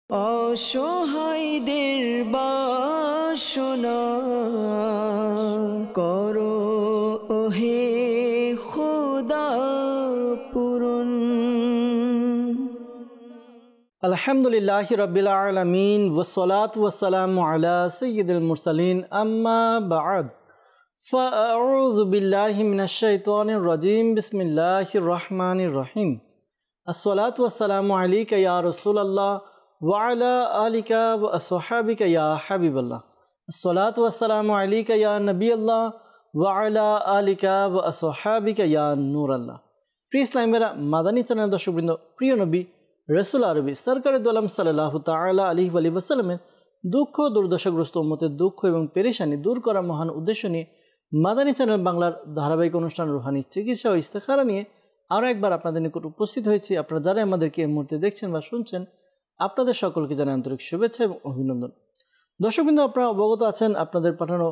অসহায়দের বাসনা করো ওহে খোদা পূরণ। আলহামদুলিল্লাহি রাব্বিল আলামিন ওয়াসসালাতু ওয়াসসালামু আলা সাইয়্যিদিল মুরসালিন আম্মা বা'দ ফাআউযু বিল্লাহি মিনাশ শাইতানির রাজীম বিসমিল্লাহির রহমানির রহিম। আসসালাতু ওয়াসসালামু আলাইকা ইয়া রাসূলুল্লাহ ওয়া আলা আলিকা ওয়া আসহাবিকা ইয়া হাবিবাল্লাহ। আসসালাতু ওয়াসসালামু আলাইকা ইয়া নবিয়াল্লাহ ওয়া আলা আলিকা ওয়া আসহাবিকা ইয়া নূরাল্লাহ। প্রিয় ইসলামের মাদানী চ্যানেল দর্শকবৃন্দ, প্রিয় নবী রসুল আরবি সরকারে দোলাম সাল্লাল্লাহু তাআলা আলাইহি ওয়া সাল্লামের দুঃখ দুর্দশাগ্রস্ত উম্মতের দুঃখ এবং পেরেশানি দূর করার মহান উদ্দেশ্য নিয়ে মাদানী চ্যানেল বাংলার ধারাবাহিক অনুষ্ঠান রুহানি চিকিৎসা ও ইস্তেখারা নিয়ে আরও একবার আপনাদের নিকট উপস্থিত হয়েছি। আপনারা যারা আমাদেরকে এই মুহূর্তে দেখছেন বা শুনছেন, আপনাদের সকলকে জানাই আন্তরিক শুভেচ্ছা এবং অভিনন্দন। দর্শকবৃন্দ, আপনারা অবগত আছেন, আপনাদের পাঠানো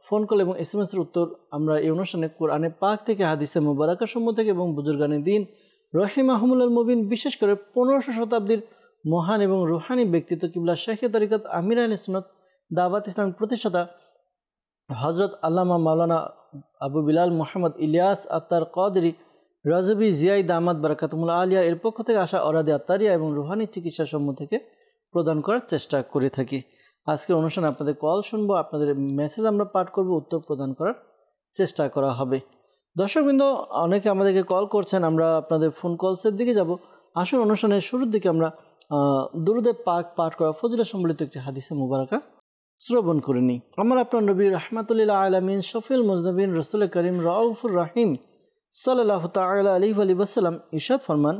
ফোন কল এবং SMS-এর উত্তর আমরা এই অনুষ্ঠানে কোরআনে পাক থেকে হাদিসে মুবারাকা সমূহ থেকে এবং বুজুর্গানে দিন রহিমাহুমুল্লাহ মুবিন, বিশেষ করে 15শো শতাব্দীর মহান এবং রুহানি ব্যক্তিত্ব কিবলা শেখে তরিকত আমির আহলে সুন্নাত দাওয়াত ইসলাম প্রতিষ্ঠাতা হজরত আল্লামা মাওলানা আবু বিলাল মোহাম্মদ ইলিয়াস আত্তার কাদরি রাজবি জিয়াই দামাত বারাকাতুমুল আলিয়া এর পক্ষ থেকে আসা অরাদে আত্তারিয়া এবং রুহানি চিকিৎসা সমূহ থেকে প্রদান করার চেষ্টা করে থাকি। আজকের অনুষ্ঠানে আপনাদের কল শুনবো, আপনাদের মেসেজ আমরা পাঠ করব, উত্তর প্রদান করার চেষ্টা করা হবে। দর্শকবৃন্দ, অনেকে আমাদেরকে কল করছেন, আমরা আপনাদের ফোন কলসের দিকে যাব। আসুন অনুষ্ঠানের শুরুর দিকে আমরা দুরুদে পাক পাঠ করা ফজিলত সম্বলিত একটি হাদিসে মুবারাকা শ্রবণ করে নিই। আমার আপনার নবী রাহমাতুল্লিল আলামিন শফিউল মুজনবিন রাসূল করিম রাউফুর রহিম সাল্লাল্লাহু তাআলা আলাইহি ওয়া সাল্লাম ইরশাদ ফরমান,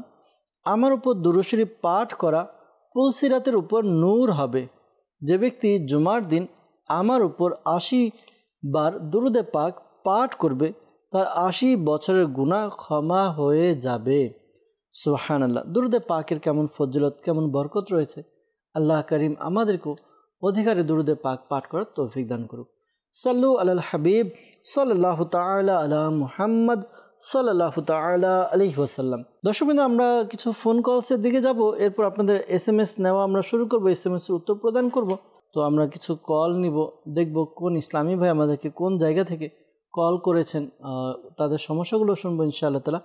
আমার উপর দুরূদ শরীফ পাঠ করা পুলসিরাতের উপর নূর হবে। যে ব্যক্তি জুমার দিন আমার উপর 80 বার দুরুদে পাক পাঠ করবে, তার 80 বছরের গুনাহ ক্ষমা হয়ে যাবে। সুবহানাল্লাহ। দুরুদে পাকের কেমন ফজিলত, কেমন বরকত রয়েছে। আল্লাহ করিম আমাদেরকেও অধিকারে দুরুদে পাক পাঠ করার তৌফিক দান করুক। সাল্লু আলাল হাবিব সাল্লাল্লাহু তাআলা আলা মুহাম্মদ সাল্লাল্লাহু তাআলা আলাইহি ওয়াসাল্লাম। দর্শকবৃন্দ, আমরা কিছু ফোন কলসের দিকে যাব, এরপর আপনাদের SMS নেওয়া আমরা শুরু করব, SMS-এর উত্তর প্রদান করব। তো আমরা কিছু কল নিব, দেখব কোন ইসলামী ভাই আমাদেরকে কোন জায়গা থেকে কল করেছেন, তাদের সমস্যাগুলো শুনবো ইনশাআল্লাহ তাআলা।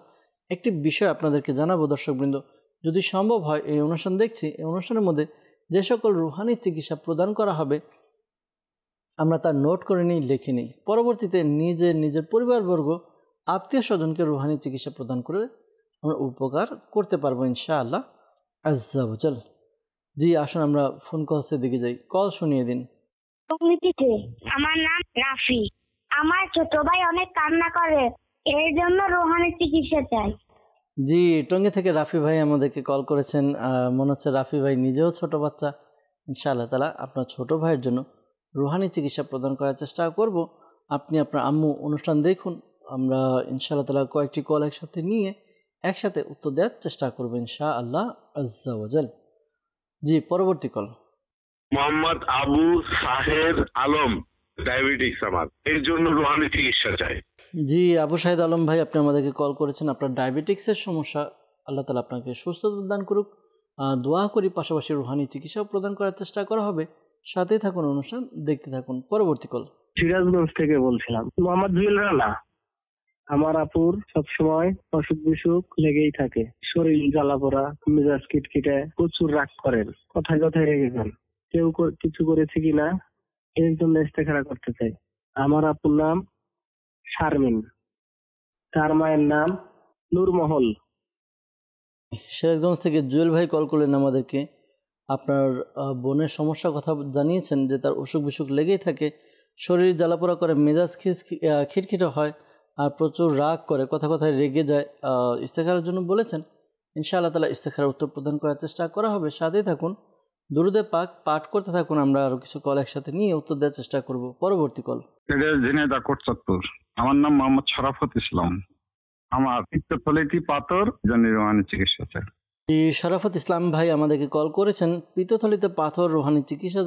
একটি বিষয় আপনাদেরকে জানাবো দর্শকবৃন্দ, যদি সম্ভব হয় এই অনুষ্ঠান দেখছি, এই অনুষ্ঠানের মধ্যে যে সকল রুহানি চিকিৎসা প্রদান করা হবে আমরা তার নোট করে নিই, লিখে নিই। পরবর্তীতে নিজের পরিবারবর্গ আত্মীয় স্বজনকে রুহানি চিকিৎসা প্রদান করে আমরা উপকার করতে পারবো ইনশাআল্লাহ আজ্জা ওয়াজাল। জি, আসুন আমরা ফোন কলসের দিকে যাই, কল শুনিয়ে দিন। আমার নাম রাফি। আমার ছোট ভাই অনেক কান্না করে, এর জন্য রুহানি চিকিৎসা চাই। জি, টঙ্গী থেকে রাফি ভাই আমাদেরকে কল করেছেন। মনে হচ্ছে রাফি ভাই নিজেও ছোট বাচ্চা। ইনশাআল্লাহ তাআলা আপনার ছোট ভাইয়ের জন্য রুহানি চিকিৎসা প্রদান করার চেষ্টা করব। আপনি আপনার আম্মু অনুষ্ঠান দেখুন, আমরা ইনশাআল্লাহ তাআলা কয়েকটি কল একসাথে নিয়ে একসাথে উত্তর দেওয়ার চেষ্টা করব ইনশাআল্লাহ আজ্জা ওয়াজাল। জি, পরবর্তী কল। মোহাম্মদ আবু সাহের আলম, ডায়াবেটিস, আমার এর জন্য রুহানি চিকিৎসা চাই। জি, আবু শাহেদ আলম ভাই, আপনি আমাদেরকে কল করেছেন, আপনার ডায়াবেটিক্সের সমস্যা, আল্লাহ তাআলা আপনাকে সুস্থতা দান করুক। দোয়া করি, পাশাপাশি রুহানি চিকিৎসাও প্রদান করার চেষ্টা করা হবে। সাথেই থাকুন, অনুষ্ঠান দেখতে থাকুন। পরবর্তী কল। সিরাজগঞ্জ থেকে বলছিলাম। মোহাম্মদ জুয়েল রানা। আমার আপুর সবসময় অসুখ বিসুখ লেগেই থাকে, শরীর জ্বালাপোড়া, মেজাজ খিটখিটে, প্রচুর রাগ করেন, কথায় কথায় রেগে যান। কেউ কিছু করেছে কিনা এর জন্য ইস্তেখারা করতে চাই। আমার আপুর নাম শারমিন, তার মায়ের নাম নূরমহল। সিরাজগঞ্জ থেকে জুয়েল ভাই কল করলেন আমাদেরকে। আপনার বোনের সমস্যার কথা জানিয়েছেন যে তার অসুখ বিসুখ লেগেই থাকে, শরীর জ্বালাপোড়া করে, মেজাজ খিটখিটে হয় আর প্রচুর রাগ করে, কথা কথায় রেগে যায়। ইস্তেখারার জন্য বলেছেন। ইনশাআল্লাহ তাআলা ইস্তেখারার উত্তর প্রদান করার চেষ্টা করা হবে। সাথেই থাকুন, দুরুদে পাক পাঠ করতে থাকুন, আমরা আরও কিছু কল একসাথে নিয়ে উত্তর দেওয়ার চেষ্টা করব। পরবর্তী কল। ঝিনাইদহ কোটচাঁদপুর। আমার নাম মোহাম্মদ শরাফত ইসলাম। আমার পিত্তথলিতে পাথর, জন্য রুহানি চিকিৎসা চাই। জি, শরাফত ইসলাম ভাই আমাদেরকে কল করেছেন, পিত্তথলিতে পাথর রুহানি চিকিৎসা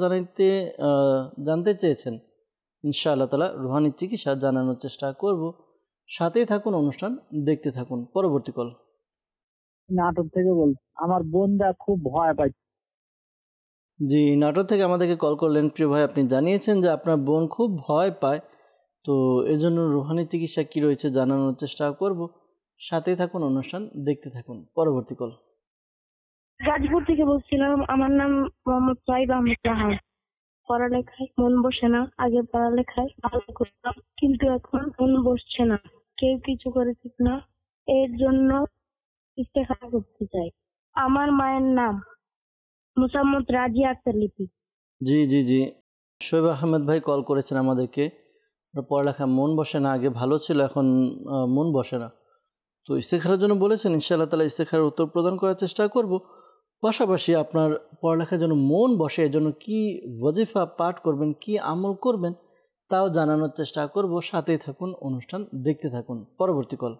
জানতে চেয়েছেন। ইনশাআল্লাহ তাআলা রুহানি চিকিৎসা জানানোর চেষ্টা করব। সাথেই থাকুন, অনুষ্ঠান দেখতে থাকুন। পরবর্তী কল। নাটক থেকে বল। আমার বোনরা খুব ভয় পায়, জি, নাটোর থেকে আমাদেরকে কল করলেন প্রিয় ভাই। আপনি জানিয়েছেন যে আপনার বোন খুব ভয় পায়, তো এজন্য রুহানি চিকিৎসা কি রয়েছে জানানোর চেষ্টা করব। সাথেই থাকুন, অনুষ্ঠান দেখতে থাকুন। পরবর্তী কল। গাজীপুর থেকে বলছিলাম, আমার নাম মোহাম্মদ সাইদ আহমেদ রাহান। পড়ালেখায় মন বসে না। আগে পড়ালেখায় ভালো করতাম, কিন্তু এখন মন বসছে না। কেউ কিছু করে ঠিক না, এর জন্য ইস্তেখারা করতে চাই। আমার মায়ের নাম মুসাম্মদ রাজিয়া আক্তার লিপি। জি জি জি, শোয়েব আহমেদ ভাই কল করেছেন আমাদেরকে। পড়ালেখা মন বসে না, আগে ভালো ছিল, এখন মন বসে না। তো ইস্তেখারার জন্য বলেছেন, ইনশাআল্লাহ তাআলা ইস্তেখারার উত্তর প্রদান করার চেষ্টা করব। পাশাপাশি আপনার পড়ালেখার জন্য মন বসে, এর জন্য কী ওয়াজিফা পাঠ করবেন, কি আমল করবেন তাও জানানোর চেষ্টা করব। সাথেই থাকুন, অনুষ্ঠান দেখতে থাকুন। পরবর্তী কল।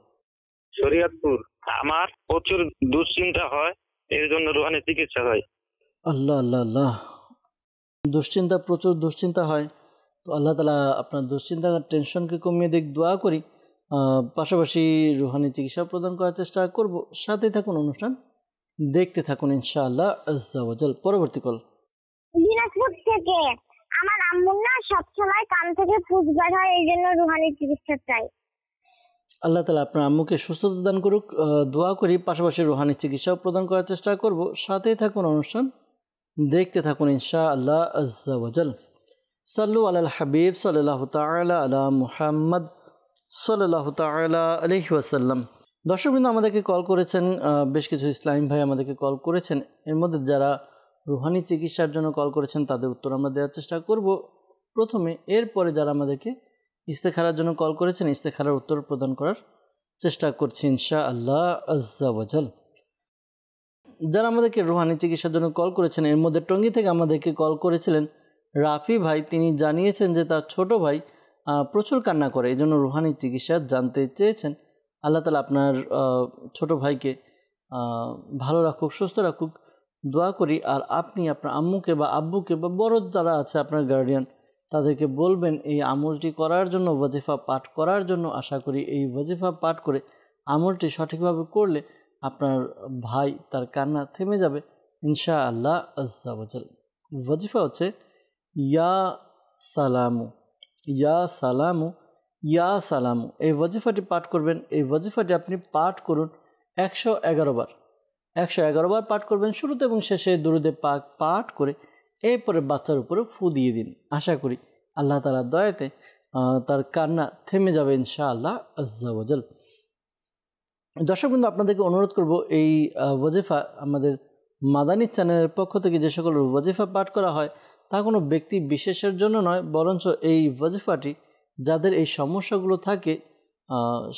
শরীয়তপুর। আমার প্রচুর দুশ্চিন্তা হয়, এর জন্য রুহানি চিকিৎসা হয়। আল্লাহ আল্লাহ আল্লাহ, দুশ্চিন্তা, প্রচুর দুশ্চিন্তা হয়। তো আল্লাহ তাআলা আপনার দুশ্চিন্তা টেনশনকে কমিয়ে দিক, দোয়া করি। পাশাপাশি রুহানি চিকিৎসা প্রদান করার চেষ্টা করব। সাথেই থাকুন, অনুষ্ঠান দেখতে থাকুন ইনশাআল্লাহ আজ্জা ওয়া জাল। পরবর্তী কল। দিনাজপুর থেকে। আমার আম্মুর না সবসময় কান থেকে ফুস বের হয়, এই জন্য রুহানি চিকিৎসা চাই। আল্লাহ তাআলা আপনার আম্মুকে সুস্থতা দান করুক, দোয়া করি। পাশাপাশি রুহানি চিকিৎসাও প্রদান করার চেষ্টা করব। সাথেই থাকুন, অনুষ্ঠান দেখতে থাকুন ইনশাআল্লাহ আজ্জা ওয়া জাল। সাল্লু আলাল হাবিব সাল্লাল্লাহু তাআলা আলা মুহাম্মদ সাল্লাল্লাহু তাআলা আলাইহি ওয়াসাল্লাম। দর্শকবৃন্দ আমাদেরকে কল করেছেন, বেশ কিছু ইসলামী ভাই আমাদেরকে কল করেছেন। এর মধ্যে যারা রুহানি চিকিৎসার জন্য কল করেছেন তাদের উত্তর আমরা দেওয়ার চেষ্টা করব প্রথমে। এরপরে যারা আমাদেরকে ইস্তেখারার জন্য কল করেছেন, ইস্তেখারার উত্তর প্রদান করার চেষ্টা করছি ইনশাআল্লাহ আজ্জা ওয়া জাল। যারা আমাদেরকে রুহানি চিকিৎসার জন্য কল করেছেন, এর মধ্যে টঙ্গী থেকে আমাদেরকে কল করেছিলেন রাফি ভাই। তিনি জানিয়েছেন যে তার ছোট ভাই প্রচুর কান্না করে, এই জন্য রুহানি চিকিৎসা জানতে চেয়েছেন। আল্লাহ তাআলা আপনার ছোট ভাইকে ভালো রাখুক, সুস্থ রাখুক, দোয়া করি। আর আপনি আপনার আম্মুকে বা আব্বুকে বা বড় যারা আছে আপনার গার্ডিয়ান, তাদেরকে বলবেন এই আমলটি করার জন্য, ওয়াজিফা পাঠ করার জন্য। আশা করি এই ওয়াজিফা পাঠ করে আমলটি সঠিকভাবে করলে আপনার ভাই তার কান্না থেমে যাবে ইনশাআল্লাহ আজ্জা ওয়া জাল। ওয়াজিফা হচ্ছে ইয়া সালামু, ইয়া সালামু, ইয়া সালামু। এই ওয়াজিফাটি পাঠ করবেন। এই ওয়াজিফাটি আপনি পাঠ করুন 111 বার। 111 বার পাঠ করবেন, শুরুতে এবং শেষে দুরূদে পাক পাঠ করে এরপরে বাচ্চার উপরে ফু দিয়ে দিন। আশা করি আল্লাহ তাআলার দয়াতে তার কান্না থেমে যাবে ইনশাআল্লাহ আজ্জা ওয়া জাল। দর্শকবৃন্দ আপনাদেরকে অনুরোধ করব, এই ওয়াজিফা আমাদের মাদানী চ্যানেলের পক্ষ থেকে যে সকল ওয়াজিফা পাঠ করা হয় তা কোনো ব্যক্তি বিশেষের জন্য নয়, বরঞ্চ এই ওয়াজিফাটি যাদের এই সমস্যাগুলো থাকে,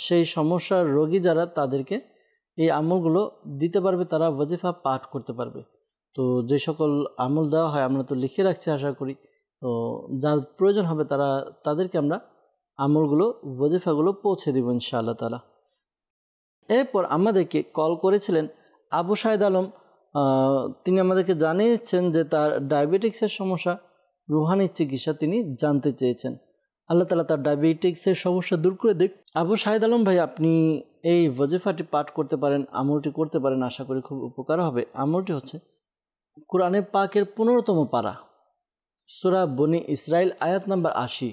সেই সমস্যার রোগী যারা, তাদেরকে এই আমলগুলো দিতে পারবে, তারা ওয়াজিফা পাঠ করতে পারবে। তো যে সকল আমল দেওয়া হয় আমরা তো লিখে রাখছি, আশা করি। তো যার প্রয়োজন হবে তাদেরকে আমরা আমলগুলো, ওয়াজিফাগুলো পৌঁছে দেব ইনশাআল্লাহ তাআলা। এরপর আমাদেরকে কল করেছিলেন আবু শাহেদ আলম। তিনি আমাদেরকে জানিয়েছেন যে তার ডায়াবেটিক্সের সমস্যা, রুহানি চিকিৎসা তিনি জানতে চেয়েছেন। আল্লাহ তাআলা তার ডায়াবেটিক্সের সমস্যা দূর করে দিক। আবু শাহেদ আলম ভাই, আপনি এই ওয়াজিফাটি পাঠ করতে পারেন, আমলটি করতে পারেন, আশা করি খুব উপকার হবে। আমলটি হচ্ছে কোরআনে পাকের 15তম পারা, সূরা বনি ইসরাইল আয়াত নাম্বার 80।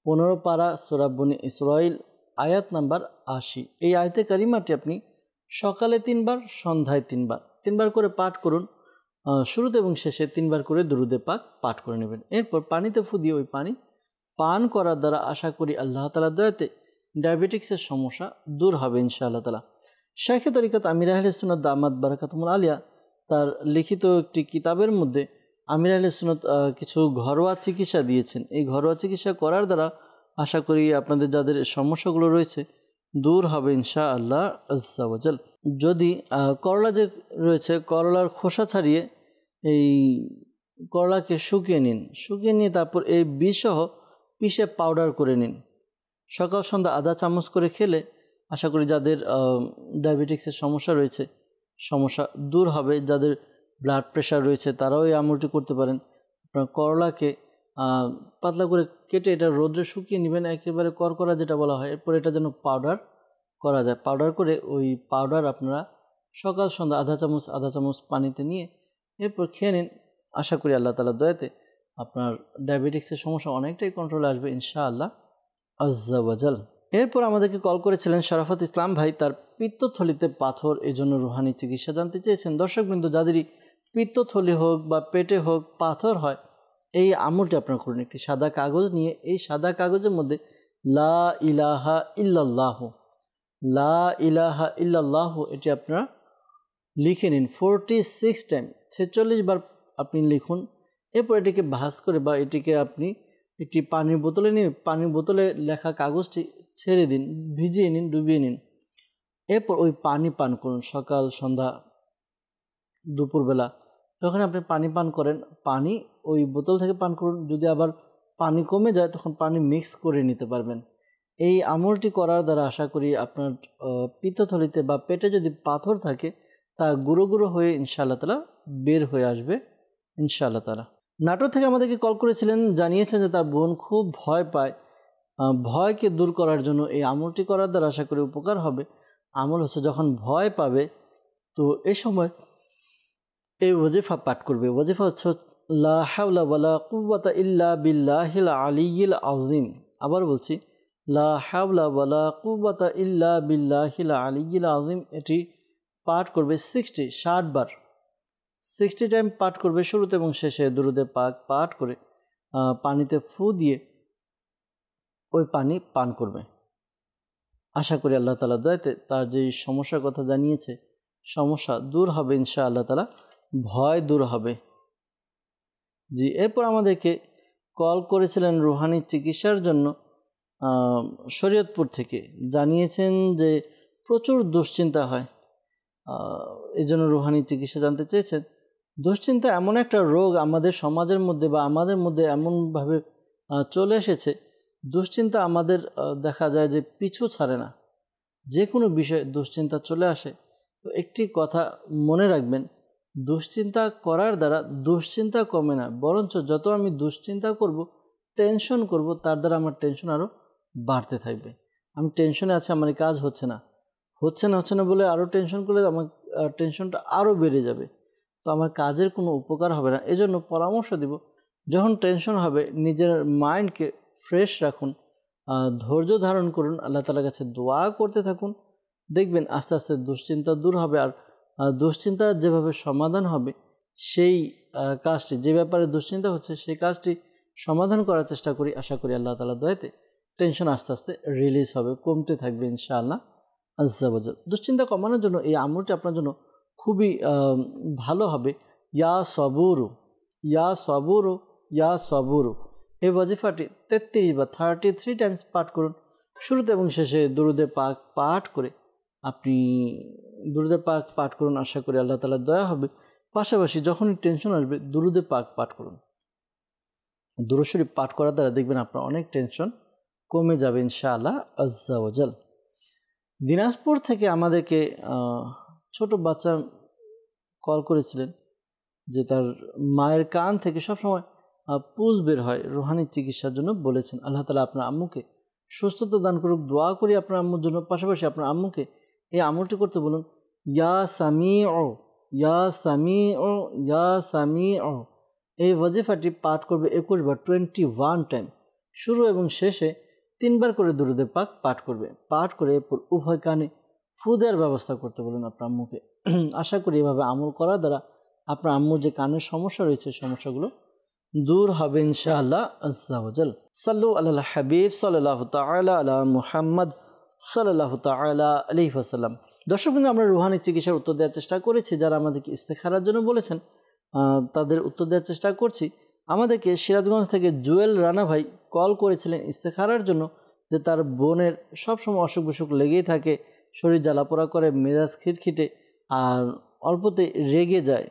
15 পারা সূরা বনি ইসরাইল আয়াত নাম্বার 80। এই আয়াতে কারিমাটি আপনি সকালে 3 বার, সন্ধ্যায় 3 বার, 3 বার করে পাঠ করুন। শুরুতে এবং শেষে 3 বার করে দুরূদে পাক পাঠ করে নেবেন। এরপর পানিতে ফু দিয়ে ওই পানি পান করার দ্বারা আশা করি আল্লাহ তাআলার দয়াতে ডায়াবেটিক্সের সমস্যা দূর হবে ইনশাআল্লাহ তাআলা। শাইখে তরিকত আমির আহলে সুন্নাত দামাত বারাকাতুহুল আলিয়া তার লিখিত একটি কিতাবের মধ্যে আমির আহলে সুন্নাত কিছু ঘরোয়া চিকিৎসা দিয়েছেন। এই ঘরোয়া চিকিৎসা করার দ্বারা আশা করি আপনাদের যাদের সমস্যাগুলো রয়েছে দূর হবে ইনশাআল্লাহ আজ্জা ওয়া জাল। যদি করলা যে রয়েছে, করলার খোসা ছাড়িয়ে এই করলাকে শুকিয়ে নিন, শুকিয়ে নিয়ে তারপর এই বীজসহ পিষে পাউডার করে নিন। সকাল সন্ধ্যা আধা চামচ করে খেলে আশা করি যাদের ডায়াবেটিক্সের সমস্যা রয়েছে সমস্যা দূর হবে। যাদের ব্লাড প্রেশার রয়েছে তারাও এই আমলটি করতে পারেন। আপনার করলাকে পাতলা করে কেটে এটা রোদ্রে শুকিয়ে নেবেন, একেবারে করকরা যেটা বলা হয়। এরপর এটা যেন পাউডার করা যায়, পাউডার করে ওই পাউডার আপনারা সকাল সন্ধ্যা আধা চামচ পানিতে নিয়ে এরপর খেয়ে নিন। আশা করি আল্লাহ তাআলার দয়াতে আপনার ডায়াবেটিক্সের সমস্যা অনেকটাই কন্ট্রোলে আসবে ইনশাআল্লাহ আজ্জা ওয়াজাল। এরপর আমাদেরকে কল করেছিলেন শরাফত ইসলাম ভাই, তার পিত্তথলিতে পাথর, এই জন্য রুহানি চিকিৎসা জানতে চেয়েছেন। দর্শকবৃন্দ, যাদেরই পিত্তথলি হোক বা পেটে হোক পাথর হয়, এই আমলটি আপনারা করুন। একটি সাদা কাগজ নিয়ে এই সাদা কাগজের মধ্যে লা ইলাহা ইল্লাল্লাহু, লা ইলাহা ইল্লাল্লাহু এটি আপনারা লিখে নিন 46 টাইম, 46 বার আপনি লিখুন। এরপর এটিকে ভাঁজ করে বা এটিকে আপনি একটি পানির বোতলে নিয়ে পানির বোতলে লেখা কাগজটি ছেড়ে দিন, ভিজিয়ে নিন, ডুবিয়ে নিন। এরপর ওই পানি পান করুন সকাল সন্ধ্যা দুপুরবেলা। যখন আপনি পানি পান করেন, পানি ওই বোতল থেকে পান করুন। যদি আবার পানি কমে যায় তখন পানি মিক্স করে নিতে পারবেন। এই আমলটি করার দ্বারা আশা করি আপনার পিত্তথলিতে বা পেটে যদি পাথর থাকে তা গুঁড়ো গুঁড়ো হয়ে ইনশাআল্লাহ তাআলা বের হয়ে আসবে ইনশাআল্লাহ তাআলা। নাটোর থেকে আমাদেরকে কল করেছিলেন, জানিয়েছেন যে তার বোন খুব ভয় পায়। ভয়কে দূর করার জন্য এই আমলটি করার দ্বারা আশা করি উপকার হবে। আমল হচ্ছে, যখন ভয় পাবে তো এই সময় এই ওয়াজিফা পাঠ করবে। ওয়াজিফা হচ্ছে লা হাওলা ওয়ালা কুওয়াতা ইল্লা বিল্লাহিল আলিয়্যিল আযীম। আবার বলছি, লা হাওলা ওয়ালা কুওয়াতা ইল্লা বিল্লাহিল আলিয়্যিল আযীম। এটি পাঠ করবে 60 বার, 60 টাইম পাঠ করবে। শুরুতে এবং শেষে দুরূদে পাক পাঠ করে পানিতে ফু দিয়ে ওই পানি পান করবে। আশা করি আল্লাহ তাআলার দয়াতে তার যে সমস্যার কথা জানিয়েছে সমস্যা দূর হবে ইনশাআল্লাহ তাআলা, ভয় দূর হবে। জি, এরপর আমাদেরকে কল করেছিলেন রুহানি চিকিৎসার জন্য শরীয়তপুর থেকে, জানিয়েছেন যে প্রচুর দুশ্চিন্তা হয়, এই জন্য রুহানি চিকিৎসা জানতে চেয়েছেন। দুশ্চিন্তা এমন একটা রোগ আমাদের সমাজের মধ্যে বা আমাদের মধ্যে এমনভাবে চলে এসেছে, দুশ্চিন্তা আমাদের দেখা যায় যে পিছু ছাড়ে না। যে কোনো বিষয়ে দুশ্চিন্তা চলে আসে। তো একটি কথা মনে রাখবেন, দুশ্চিন্তা করার দ্বারা দুশ্চিন্তা কমে না, বরঞ্চ যত আমি দুশ্চিন্তা করব, টেনশন করব, তার দ্বারা আমার টেনশন আরও বাড়তে থাকবে। আমি টেনশনে আছি, আমার কাজ হচ্ছে না বলে আরও টেনশন করলে আমার টেনশনটা আরও বেড়ে যাবে, তো আমার কাজের কোনো উপকার হবে না। এজন্য পরামর্শ দিব, যখন টেনশন হবে নিজের মাইন্ডকে ফ্রেশ রাখুন, ধৈর্য ধারণ করুন, আল্লাহ তাআলার কাছে দোয়া করতে থাকুন, দেখবেন আস্তে আস্তে দুশ্চিন্তা দূর হবে। আর দুশ্চিন্তা যেভাবে সমাধান হবে, সেই কাজটি, যে ব্যাপারে দুশ্চিন্তা হচ্ছে সেই কাজটি সমাধান করার চেষ্টা করি। আশা করি আল্লাহ তাআলার দয়াতে টেনশন আস্তে আস্তে রিলিজ হবে, কমতে থাকবে ইনশাআল্লাহ আজ্জা ওয়াজাল। দুশ্চিন্তা কমানোর জন্য এই আমলটি আপনার জন্য খুবই ভালো হবে। ইয়া সবুরু, ইয়া সবুরু, ইয়া সবুরু, এই ওয়াজিফাটি 33 বা 33 টাইমস পাঠ করুন। শুরুতে এবং শেষে দুরূদে পাক পাঠ করে আপনি দুরূদে পাক পাঠ করুন। আশা করি আল্লাহ তাআলার দয়া হবে। পাশাপাশি যখনই টেনশন আসবে দুরূদে পাক পাঠ করুন। দুরূদ শরীফ পাঠ করার দ্বারা দেখবেন আপনার অনেক টেনশন কমে যাবে ইনশাআল্লাহ আজ্জা ওয়াজাল। দিনাজপুর থেকে আমাদেরকে ছোট বাচ্চা কল করেছিলেন যে তার মায়ের কান থেকে সবসময় পুজ বের হয়, রুহানি চিকিৎসার জন্য বলেছেন। আল্লাহ তাআলা আপনার আম্মুকে সুস্থতা দান করুক, দোয়া করি আপনার আম্মুর জন্য। পাশাপাশি আপনার আম্মুকে এই আমলটি করতে বলুন, ইয়া সামিউ, ইয়া সামিউ, ইয়া সামিউ। এই ওয়াজিফাটি পাঠ করবে 21 বার, 21 টাইম। শুরু এবং শেষে 3 বার করে দুরূদে পাক পাঠ করবে। পাঠ করে এরপর উভয় কানে ফু দেওয়ার ব্যবস্থা করতে বলুন আপনার আম্মুকে। আশা করি এভাবে আমল করার দ্বারা আপনার আম্মুর যে কানের সমস্যা রয়েছে সমস্যাগুলো দূর হবে ইনশাআল্লাহ আজ্জা ওয়াজাল। সাল্লু আলাল হাবিব সাল্লাল্লাহু তাআলা আলা মুহাম্মদ সাল্লাল্লাহু তাআলা আলাইহি ওয়াসাল্লাম। দর্শকবৃন্দ, আমরা রুহানি চিকিৎসার উত্তর দেওয়ার চেষ্টা করেছি। যারা আমাদেরকে ইস্তেখারার জন্য বলেছেন তাদের উত্তর দেওয়ার চেষ্টা করছি। আমাদেরকে সিরাজগঞ্জ থেকে জুয়েল রানা ভাই কল করেছিলেন ইস্তেখারার জন্য, যে তার বোনের সবসময় অসুখ বিসুখ লেগেই থাকে, শরীর জ্বালাপোড়া করে, মেজাজ খিটখিটে, আর অল্পতে রেগে যায়,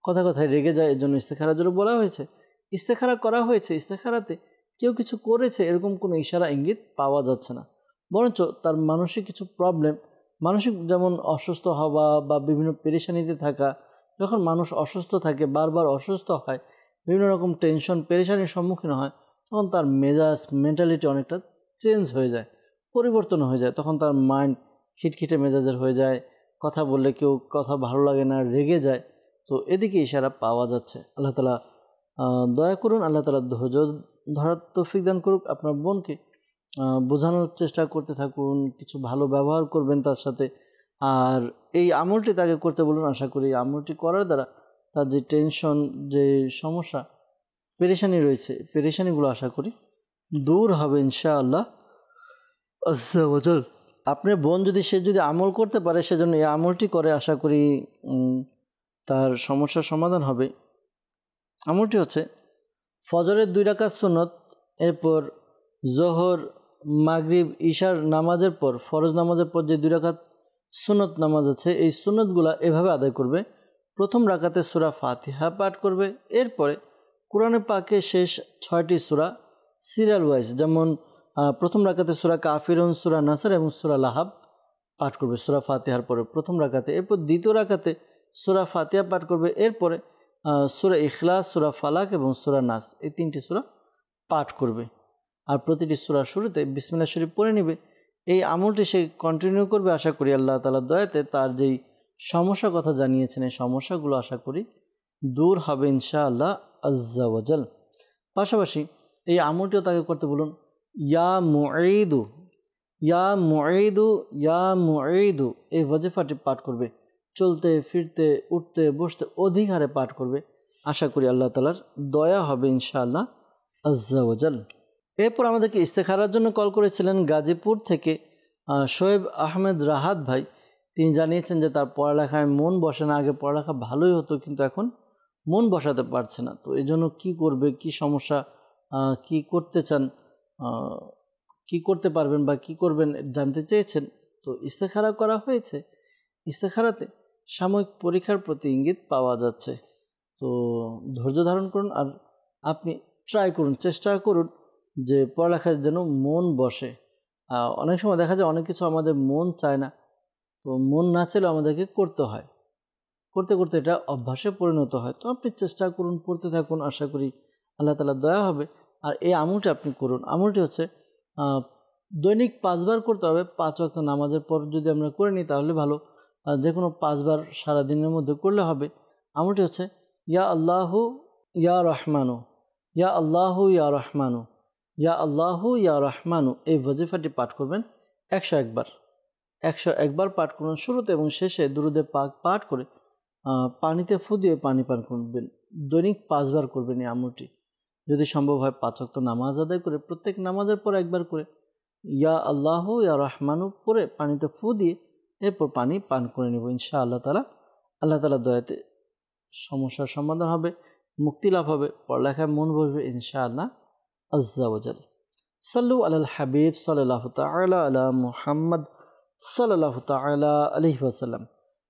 কথায় রেগে যায়। এর জন্য ইস্তেখারার জন্য বলা হয়েছে। ইস্তেখারা করা হয়েছে, ইস্তেখারাতে কেউ কিছু করেছে এরকম কোনো ইশারা ইঙ্গিত পাওয়া যাচ্ছে না, বরঞ্চ তার মানসিক কিছু প্রবলেম, মানসিক যেমন অসুস্থ হওয়া বা বিভিন্ন পেরেশানিতে থাকা। যখন মানুষ অসুস্থ থাকে, বারবার অসুস্থ হয়, বিভিন্ন রকম টেনশন পেরেশানির সম্মুখীন হয়, তখন তার মেজাজ মেন্টালিটি অনেকটা চেঞ্জ হয়ে যায়, পরিবর্তন হয়ে যায়। তখন তার মাইন্ড খিটখিটে মেজাজের হয়ে যায়, কথা বললে কেউ কথা ভালো লাগে না, রেগে যায়। তো এদিকে ইশারা পাওয়া যাচ্ছে। আল্লাহ তাআলা দয়া করুন, আল্লাহ তাআলা ধৈর্য ধরার তৌফিক দান করুক। আপনার বোনকে বোঝানোর চেষ্টা করতে থাকুন, কিছু ভালো ব্যবহার করবেন তার সাথে, আর এই আমলটি তাকে করতে বলুন। আশা করি এই আমলটি করার দ্বারা তার যে টেনশন, যে সমস্যা, পেরেশানি রয়েছে, পেরেশানিগুলো আশা করি দূর হবে ইনশাআল্লাহ আজ্জা ওয়াজাল। আপনার বোন সে যদি আমল করতে পারে, সেজন্য এই আমলটি করে, আশা করি তার সমস্যার সমাধান হবে। আমলটি হচ্ছে ফজরের 2 রাকাত সুন্নত, এরপর জোহর, মাগরিব, ইশার নামাজের পর, ফরজ নামাজের পর যে 2 রাকাত সুন্নত নামাজ আছে, এই সুন্নতগুলা এভাবে আদায় করবে। প্রথম রাকাতে সূরা ফাতিহা পাঠ করবে, এরপরে কোরআনে পাকে শেষ 6টি সূরা সিরিয়াল ওয়াইজ, যেমন প্রথম রাকাতে সূরা কাফিরুন, সূরা নাসর এবং সূরা লাহাব পাঠ করবে সূরা ফাতিহার পরে প্রথম রাকাতে। এরপর দ্বিতীয় রাকাতে সূরা ফাতিহা পাঠ করবে, এরপরে সূরা ইখলাস, সূরা ফালাক এবং সূরা নাস, এই 3টি সূরা পাঠ করবে। আর প্রতিটি সূরার শুরুতে বিসমিল্লাহ শরীফ পড়ে নেবে। এই আমলটি সে কন্টিনিউ করবে। আশা করি আল্লাহ তাআলার দয়াতে তার যেই সমস্যার কথা জানিয়েছেন, এই সমস্যাগুলো আশা করি দূর হবে ইনশাআল্লাহ আজ্জা ওয়াজাল। পাশাপাশি এই আমলটিও তাকে করতে বলুন, ইয়া মুঈদু, ইয়া মুঈদু, ইয়া মুঈদু, এই ওয়াজিফাটি পাঠ করবে। চলতে ফিরতে, উঠতে বসতে অধিক হারে পাঠ করবে। আশা করি আল্লাহ তাআলার দয়া হবে ইনশাআল্লাহ আজ্জা ওয়াজাল। এরপর আমাদেরকে ইস্তেখারার জন্য কল করেছিলেন গাজীপুর থেকে শোয়েব আহমেদ রাহাত ভাই। তিনি জানিয়েছেন যে তার পড়ালেখায় মন বসে না। আগে পড়ালেখা ভালোই হতো, কিন্তু এখন মন বসাতে পারছে না। তো এই জন্য কী করবে, কি সমস্যা, কি করতে চান, কি করতে পারবেন বা কি করবেন জানতে চেয়েছেন। তো ইস্তেখারা করা হয়েছে। ইস্তেখারাতে সাময়িক পরীক্ষার প্রতি ইঙ্গিত পাওয়া যাচ্ছে। তো ধৈর্য ধারণ করুন, আর আপনি ট্রাই করুন, চেষ্টা করুন যে পড়ালেখার যেন মন বসে। অনেক সময় দেখা যায় অনেক কিছু আমাদের মন চায় না, তো মন না চাইলেও আমাদেরকে করতে হয়। করতে করতে এটা অভ্যাসে পরিণত হয়। তো আপনি চেষ্টা করুন, পড়তে থাকুন, আশা করি আল্লাহ তাআলার দয়া হবে। আর এই আমলটি আপনি করুন। আমলটি হচ্ছে দৈনিক 5 বার করতে হবে। 5 ওয়াক্ত নামাজের পর যদি আমরা করে নিই তাহলে ভালো, যে কোনো 5 বার সারাদিনের মধ্যে করলে হবে। আমলটি হচ্ছে ইয়া আল্লাহু ইয়া রহমানু, ইয়া আল্লাহু ইয়া রহমানু, ইয়া আল্লাহু ইয়া রহমানু, এই ওয়াজিফাটি পাঠ করবেন 101 বার। 101 বার পাঠ করুন। শুরুতে এবং শেষে দুরুদে পাক পাঠ করে পানিতে ফু দিয়ে পানি পান করবেন। দৈনিক 5 বার করবেন এই আমলটি। যদি সম্ভব হয় 5 ওয়াক্ত নামাজ আদায় করে প্রত্যেক নামাজের পর একবার করে ইয়া আল্লাহু ইয়া রহমানু পরে পানিতে ফু দিয়ে এরপর পানি পান করে নেব ইনশাআল্লাহ তাআলা। আল্লাহ তাআলার দয়াতে সমস্যার সমাধান হবে, মুক্তি লাভ হবে, পড়ালেখায় মন বসবে ইনশাআল্লাহ আজ্জা ওয়াজাল। সাল্লু আলাল হাবিব সাল্লাল্লাহু তাআলা আলা মুহাম্মদ সাল্লাল্লাহু তাআলা আলাইহি ওয়াসাল্লাম।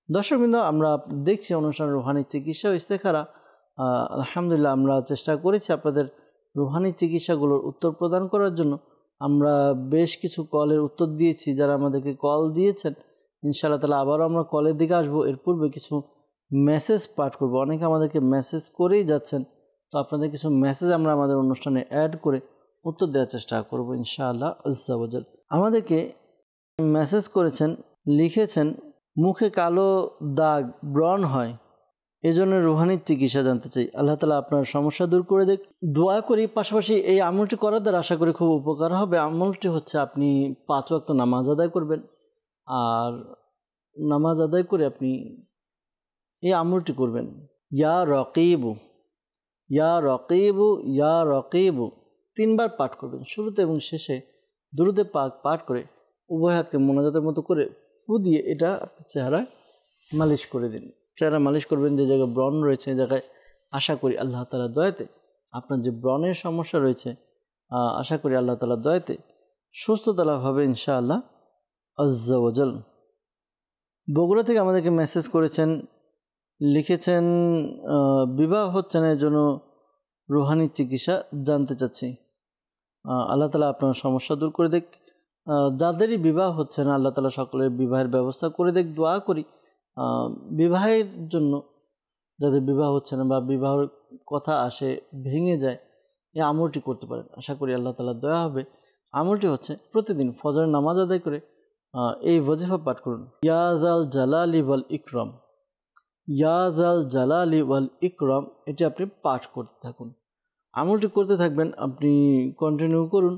দর্শকবৃন্দ, আমরা দেখছি অনুষ্ঠান রুহানি চিকিৎসা ও ইস্তেখারা। আলহামদুলিল্লাহ, আমরা চেষ্টা করেছি আপনাদের রুহানি চিকিৎসাগুলোর উত্তর প্রদান করার জন্য। আমরা বেশ কিছু কলের উত্তর দিয়েছি, যারা আমাদেরকে কল দিয়েছেন। ইনশাআল্লাহ তাআলা আবারও আমরা কলের দিকে আসবো। এর পূর্বে কিছু মেসেজ পাঠ করব। অনেকে আমাদেরকে মেসেজ করেই যাচ্ছেন, তো আপনাদের কিছু মেসেজ আমরা আমাদের অনুষ্ঠানে অ্যাড করে উত্তর দেওয়ার চেষ্টা করব ইনশাআল্লাহ আজ্জা ওয়াজাল। আমাদেরকে মেসেজ করেছেন, লিখেছেন মুখে কালো দাগ, ব্রণ হয়, এজন্য রুহানির চিকিৎসা জানতে চাই। আল্লাহ তাআলা আপনার সমস্যা দূর করে দেখ, দোয়া করি। পাশাপাশি এই আমলটি করার দ্বারা আশা করি খুব উপকার হবে। আমলটি হচ্ছে আপনি 5 ওয়াক্ত নামাজ আদায় করবেন, আর নামাজ আদায় করে আপনি এই আমলটি করবেন। ইয়া রকিবু, ইয়া রকিবু, ইয়া রকিবু 3 বার পাঠ করবেন। শুরুতে এবং শেষে দুরুদে পাক পাঠ করে উভয় হাতকে মোনাজাতের মতো করে ফু দিয়ে এটা আপনি চেহারায় মালিশ করে দিন। চেহারা মালিশ করবেন, যে জায়গায় ব্রণ রয়েছে এই জায়গায়। আশা করি আল্লাহ তাআলার দয়াতে আপনার যে ব্রণের সমস্যা রয়েছে, আশা করি আল্লাহ তাআলার দয়াতে সুস্থতা লাভ হবে ইনশাআল্লাহ আজ্জা ওয়াজাল। বগুড়া থেকে আমাদেরকে মেসেজ করেছেন, লিখেছেন বিবাহ হচ্ছে না, এর জন্য রুহানি চিকিৎসা জানতে চাচ্ছি। আল্লাহ তাআলা আপনার সমস্যা দূর করে দেখ। যাদেরই বিবাহ হচ্ছে না, আল্লাহ তাআলা সকলের বিবাহের ব্যবস্থা করে দেখ। দোয়া করি বিবাহের জন্য, যাদের বিবাহ হচ্ছে না বা বিবাহের কথা আসে ভেঙে যায়, এই আমলটি করতে পারেন। আশা করি আল্লাহ তাআলার দয়া হবে। আমলটি হচ্ছে প্রতিদিন ফজরের নামাজ আদায় করে এই ওয়াজিফা পাঠ করুন। ইয়া যাল জালালি ওয়াল ইকরাম, ইয়া যাল জালালি ওয়াল ইকরাম, এটি আপনি পাঠ করতে থাকুন। আমলটি করতে থাকবেন, আপনি কন্টিনিউ করুন।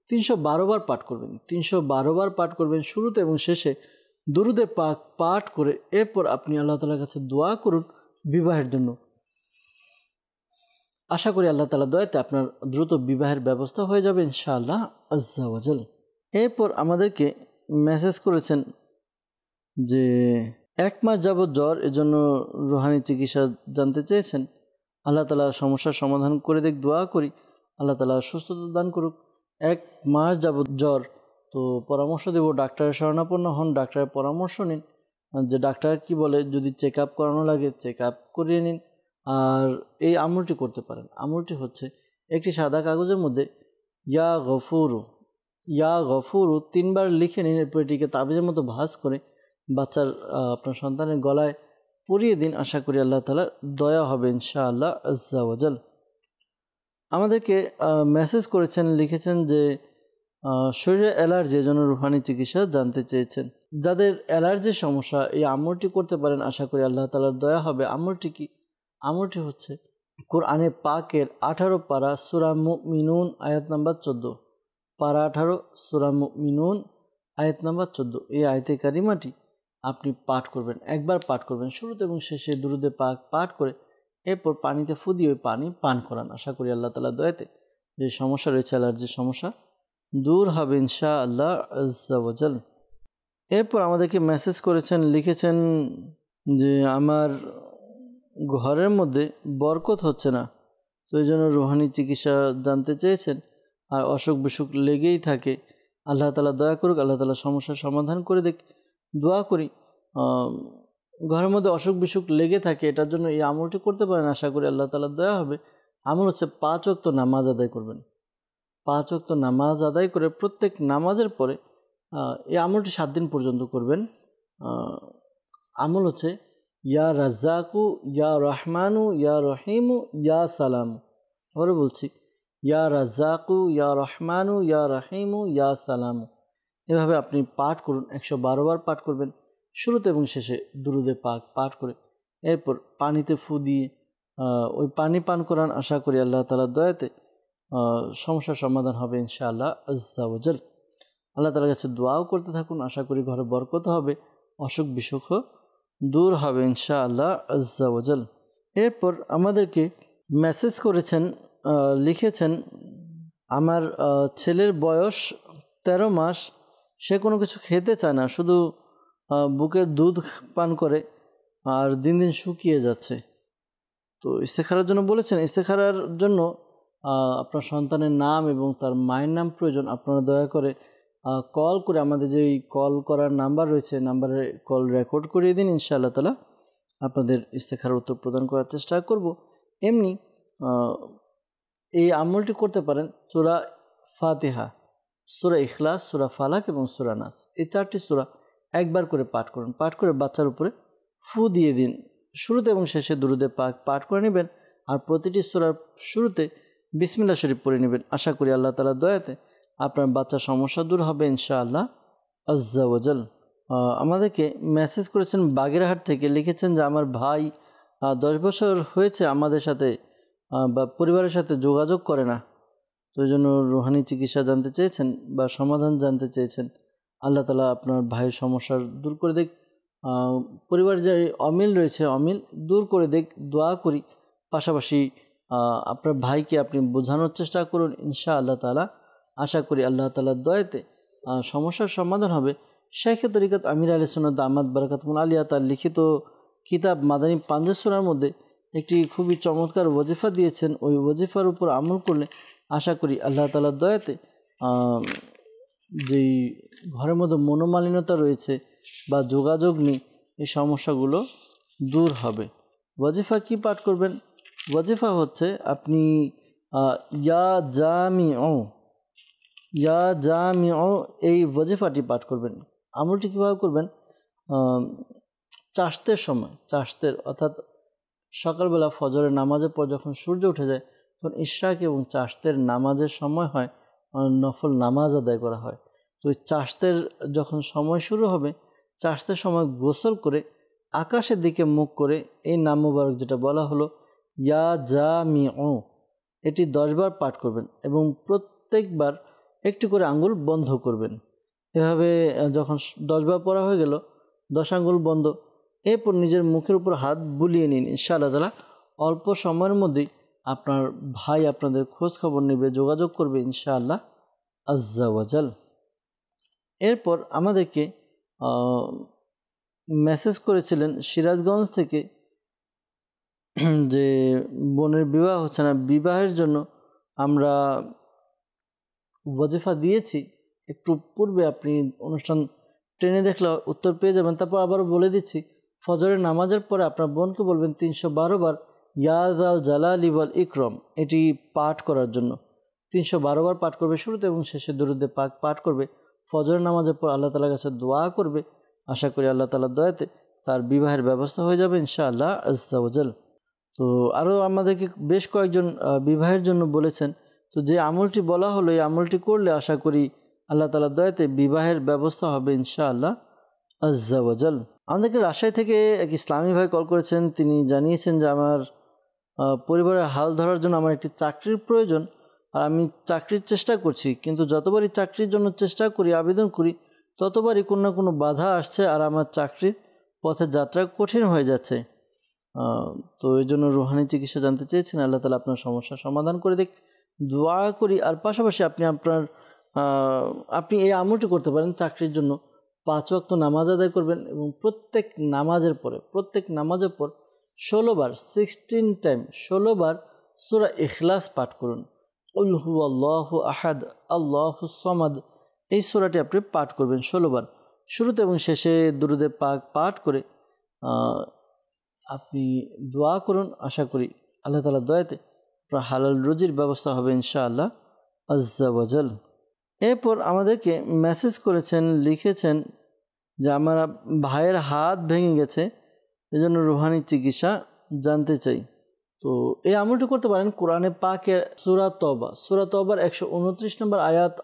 312 বার পাঠ করবেন, 312 বার পাঠ করবেন শুরুতে এবং শেষে দুরুদে পাক পাঠ করে। এরপর আপনি আল্লাহ তাআলার কাছে দোয়া করুন বিবাহের জন্য। আশা করি আল্লাহ তাআলার দয়াতে আপনার দ্রুত বিবাহের ব্যবস্থা হয়ে যাবে ইনশাআল্লাহ আজ্জা ওয়াজাল। এরপর আমাদেরকে মেসেজ করেছেন যে 1 মাস যাবৎ জ্বর, এজন্য রুহানি চিকিৎসা জানতে চেয়েছেন। আল্লাহ তাআলা সমস্যার সমাধান করে দেখ, দোয়া করি আল্লাহ তাআলা সুস্থতা দান করুক। 1 মাস যাবৎ জ্বর, তো পরামর্শ দেব ডাক্তারের শরণাপন্ন হন, ডাক্তারের পরামর্শ নিন, যে ডাক্তার কি বলে, যদি চেক আপ করানো লাগে চেক আপ করিয়ে নিন। আর এই আমলটি করতে পারেন। আমলটি হচ্ছে একটি সাদা কাগজের মধ্যে ইয়া গফুরু 3 বার লিখে নিন। এরপর এটিকে তাবিজের মতো ভাঁজ করে বাচ্চার আপনার সন্তানের গলায় পরিয়ে দিন। আশা করি আল্লাহ তাআলার দয়া হবে ইনশাআল্লাহ আজ্জা ওয়াজাল। আমাদেরকে মেসেজ করেছেন, লিখেছেন যে শরীরে অ্যালার্জি, এজন্য রুহানি চিকিৎসা জানতে চেয়েছেন। যাদের অ্যালার্জির সমস্যা এই আমলটি করতে পারেন, আশা করি আল্লাহ তাআলার দয়া হবে। আমলটি কি? আমলটি হচ্ছে কোরআনে পাকের 18 পারা সূরা মুমিনুন আয়াত নাম্বার 14, পারা 18 সূরা মুমিনুন আয়াত নাম্বার 14, এই আয়াতে কারিমাটি আপনি পাঠ করবেন। একবার পাঠ করবেন শুরুতে এবং শেষে দুরুদে পাক পাঠ করে। এরপর পানিতে ফু দিয়ে ওই পানি পান করান। আশা করি আল্লাহ তাআলার দয়াতে যে সমস্যা রয়েছে অ্যালার্জির সমস্যা দূর হবে ইনশাআল্লাহ আজ্জা ওয়াজাল। এরপর আমাদেরকে মেসেজ করেছেন, লিখেছেন যে আমার ঘরের মধ্যে বরকত হচ্ছে না, তো এই জন্য রুহানি চিকিৎসা জানতে চেয়েছেন। আর অসুখ বিসুখ লেগেই থাকে, আল্লাহ তাআলা দয়া করুক, আল্লাহ তাআলা সমস্যার সমাধান করে দেখ, দোয়া করি। ঘরের মধ্যে অসুখ বিসুখ লেগে থাকে, এটার জন্য এই আমলটি করতে পারেন। আশা করি আল্লাহ তাআলার দয়া হবে। আমল হচ্ছে 5 ওয়াক্ত নামাজ আদায় করবেন। 5 ওয়াক্ত নামাজ আদায় করে প্রত্যেক নামাজের পরে এই আমলটি 7 দিন পর্যন্ত করবেন। আমল হচ্ছে ইয়া রাজ্জাকু ইয়া রহমানু ইয়া রহিমু ইয়া সালামু। আবারও বলছি, ইয়া রাজ্জাকু ইয়া রহমানু ইয়া রহিমু ইয়া সালামু। এভাবে আপনি পাঠ করুন। 112 বার পাঠ করবেন শুরুতে এবং শেষে দুরুদে পাক পাঠ করে। এরপর পানিতে ফু দিয়ে ওই পানি পান করান। আশা করি আল্লাহ তাআলার দয়াতে সমস্যার সমাধান হবে ইনশাআল্লাহ আজ্জা ওয়াজাল। আল্লাহ তাআলার কাছে দোয়াও করতে থাকুন। আশা করি ঘরে বরকত হবে, অসুখ বিসুখ দূর হবে ইনশাআল্লাহ আজ্জা ওয়াজাল। এরপর আমাদেরকে মেসেজ করেছেন, লিখেছেন আমার ছেলের বয়স 13 মাস, সে কোনো কিছু খেতে চায় না, শুধু বুকের দুধ পান করে আর দিন দিন শুকিয়ে যাচ্ছে। তো ইস্তেখারার জন্য বলেছেন। ইস্তেখারার জন্য আপনার সন্তানের নাম এবং তার মায়ের নাম প্রয়োজন। আপনারা দয়া করে কল করে আমাদের যেই কল করার নাম্বার রয়েছে, নাম্বারে কল রেকর্ড করিয়ে দিন। ইনশাআল্লাহ তাআলা আপনাদের ইস্তেখারার উত্তর প্রদান করার চেষ্টা করব। এমনি এই আমলটি করতে পারেন সূরা ফাতিহা, সূরা ইখলাস, সূরা ফালাক এবং সূরা নাস, এই 4টি সূরা একবার করে পাঠ করুন। পাঠ করে বাচ্চার উপরে ফু দিয়ে দিন। শুরুতে এবং শেষে দুরুদে পাক পাঠ করে নেবেন। আর প্রতিটি সূরার শুরুতে বিসমিল্লাহ শরীফ পড়ে নেবেন। আশা করি আল্লাহ তাআলার দয়াতে আপনার বাচ্চার সমস্যা দূর হবে ইনশাআল্লাহ আজ্জা ওয়াজাল। আমাদেরকে মেসেজ করেছেন বাগেরহাট থেকে, লিখেছেন যে আমার ভাই 10 বছর হয়েছে আমাদের সাথে বা পরিবারের সাথে যোগাযোগ করে না, তো এই জন্য রুহানি চিকিৎসা জানতে চেয়েছেন বা সমাধান জানতে চেয়েছেন। আল্লাহ তাআলা আপনার ভাইয়ের সমস্যা দূর করে দেখ, পরিবারে যে অমিল রয়েছে অমিল দূর করে দেখ, দোয়া করি। পাশাপাশি আপনার ভাইকে আপনি বোঝানোর চেষ্টা করুন ইনশাআল্লাহ তাআলা। আশা করি আল্লাহ তাআলার দয়াতে সমস্যার সমাধান হবে। শাইখে তরিকত আমির আহলে সুন্নাত দামাত বারাকাতুহুল আলিয়া তার লিখিত কিতাব মাদানী পাঞ্জেসুরার মধ্যে একটি খুবই চমৎকার ওয়াজিফা দিয়েছেন। ওই ওয়াজিফার উপর আমল করলে আশা করি আল্লাহ তাআলার দয়াতে যেই ঘরের মধ্যে মনোমালিন্যতা রয়েছে বা যোগাযোগ নেই, এই সমস্যাগুলো দূর হবে। ওয়াজিফা কি পাঠ করবেন? ওয়াজিফা হচ্ছে আপনি ইয়া জামিউ এই ওয়াজিফাটি পাঠ করবেন। আমলটি কীভাবে করবেন? চাশতের সময়, চাশতের অর্থাৎ সকালবেলা ফজরের নামাজের পর যখন সূর্য উঠে যায় তখন ইশরাক এবং চাশতের নামাজের সময় হয়, নফল নামাজ আদায় করা হয়। তো ওই চাশতের যখন সময় শুরু হবে, চাশতের সময় গোসল করে আকাশের দিকে মুখ করে এই নাম মুবারক যেটা বলা হলো ইয়া জামিউ, এটি 10 বার পাঠ করবেন এবং প্রত্যেকবার একটু করে আঙ্গুল বন্ধ করবেন। এভাবে যখন 10 বার পড়া হয়ে গেল, 10 আঙ্গুল বন্ধ, এরপর নিজের মুখের উপর হাত বুলিয়ে নিন। ইনশাআল্লাহ তাআলা অল্প সময়ের মধ্যেই আপনার ভাই আপনাদের খোঁজ খবর নেবে, যোগাযোগ করবে ইনশাআল্লাহ আজ্জা ওয়াজাল। এরপর আমাদেরকে মেসেজ করেছিলেন সিরাজগঞ্জ থেকে যে বোনের বিবাহ হচ্ছে না, বিবাহের জন্য আমরা ওয়াজিফা দিয়েছি। একটু পূর্বে আপনি অনুষ্ঠান ট্রেনে দেখলে উত্তর পেয়ে যাবেন। তারপর আবারও বলে দিচ্ছি, ফজরের নামাজের পরে আপনার বোনকে বলবেন 312 বার ইয়া যাল জালালি ওয়াল ইকরাম এটি পাঠ করার জন্য। 312 বার পাঠ করবে শুরুতে এবং শেষে দুরূদে পাক পাঠ করবে। ফজরের নামাজের পর আল্লাহ তাআলার কাছে দোয়া করবে। আশা করি আল্লাহ তাআলার দয়াতে তার বিবাহের ব্যবস্থা হয়ে যাবে ইনশাআল্লাহ আজ্জা ওয়াজাল। তো আরও আমাদেরকে বেশ কয়েকজন বিবাহের জন্য বলেছেন। তো যে আমলটি বলা হলো এই আমলটি করলে আশা করি আল্লাহ তাআলার দয়াতে বিবাহের ব্যবস্থা হবে ইনশাআল্লাহ আজ্জা ওয়াজাল। আমাদেরকে রাজশাহী থেকে এক ইসলামী ভাই কল করেছেন। তিনি জানিয়েছেন যে আমার পরিবারের হাল ধরার জন্য আমার একটি চাকরির প্রয়োজন, আর আমি চাকরির চেষ্টা করছি, কিন্তু যতবারই চাকরির জন্য চেষ্টা করি, আবেদন করি, ততবারই কোনো না কোনো বাধা আসছে আর আমার চাকরির পথে যাত্রা কঠিন হয়ে যাচ্ছে। তো এই জন্য রুহানি চিকিৎসা জানতে চেয়েছেন। আল্লাহ তাআলা আপনার সমস্যার সমাধান করে দেখ, দোয়া করি। আর পাশাপাশি আপনি এই আমলটি করতে পারেন। চাকরির জন্য 5 ওয়াক্ত নামাজ আদায় করবেন এবং প্রত্যেক নামাজের পর 16 বার 16 টাইম 16 বার সূরা ইখলাস পাঠ করুন। কুল হুয়াল্লাহু আহাদ আল্লাহুস সামাদ, এই সূরাটি আপনি পাঠ করবেন 16 বার শুরুতে এবং শেষে দুরূদে পাক পাঠ করে আপনি দোয়া করুন। আশা করি আল্লাহ তাআলার দয়াতে আপনার হালাল রুজির ব্যবস্থা হবে ইনশাআল্লাহ আজ্জা ওয়াজাল। এরপর আমাদেরকে মেসেজ করেছেন, লিখেছেন যে আমার ভাইয়ের হাত ভেঙে গেছে, এজন্য রুহানি চিকিৎসা জানতে চাই। তো এই আমলটি করতে পারেন। কোরআনে পাকের সূরা তওবার 129 নম্বর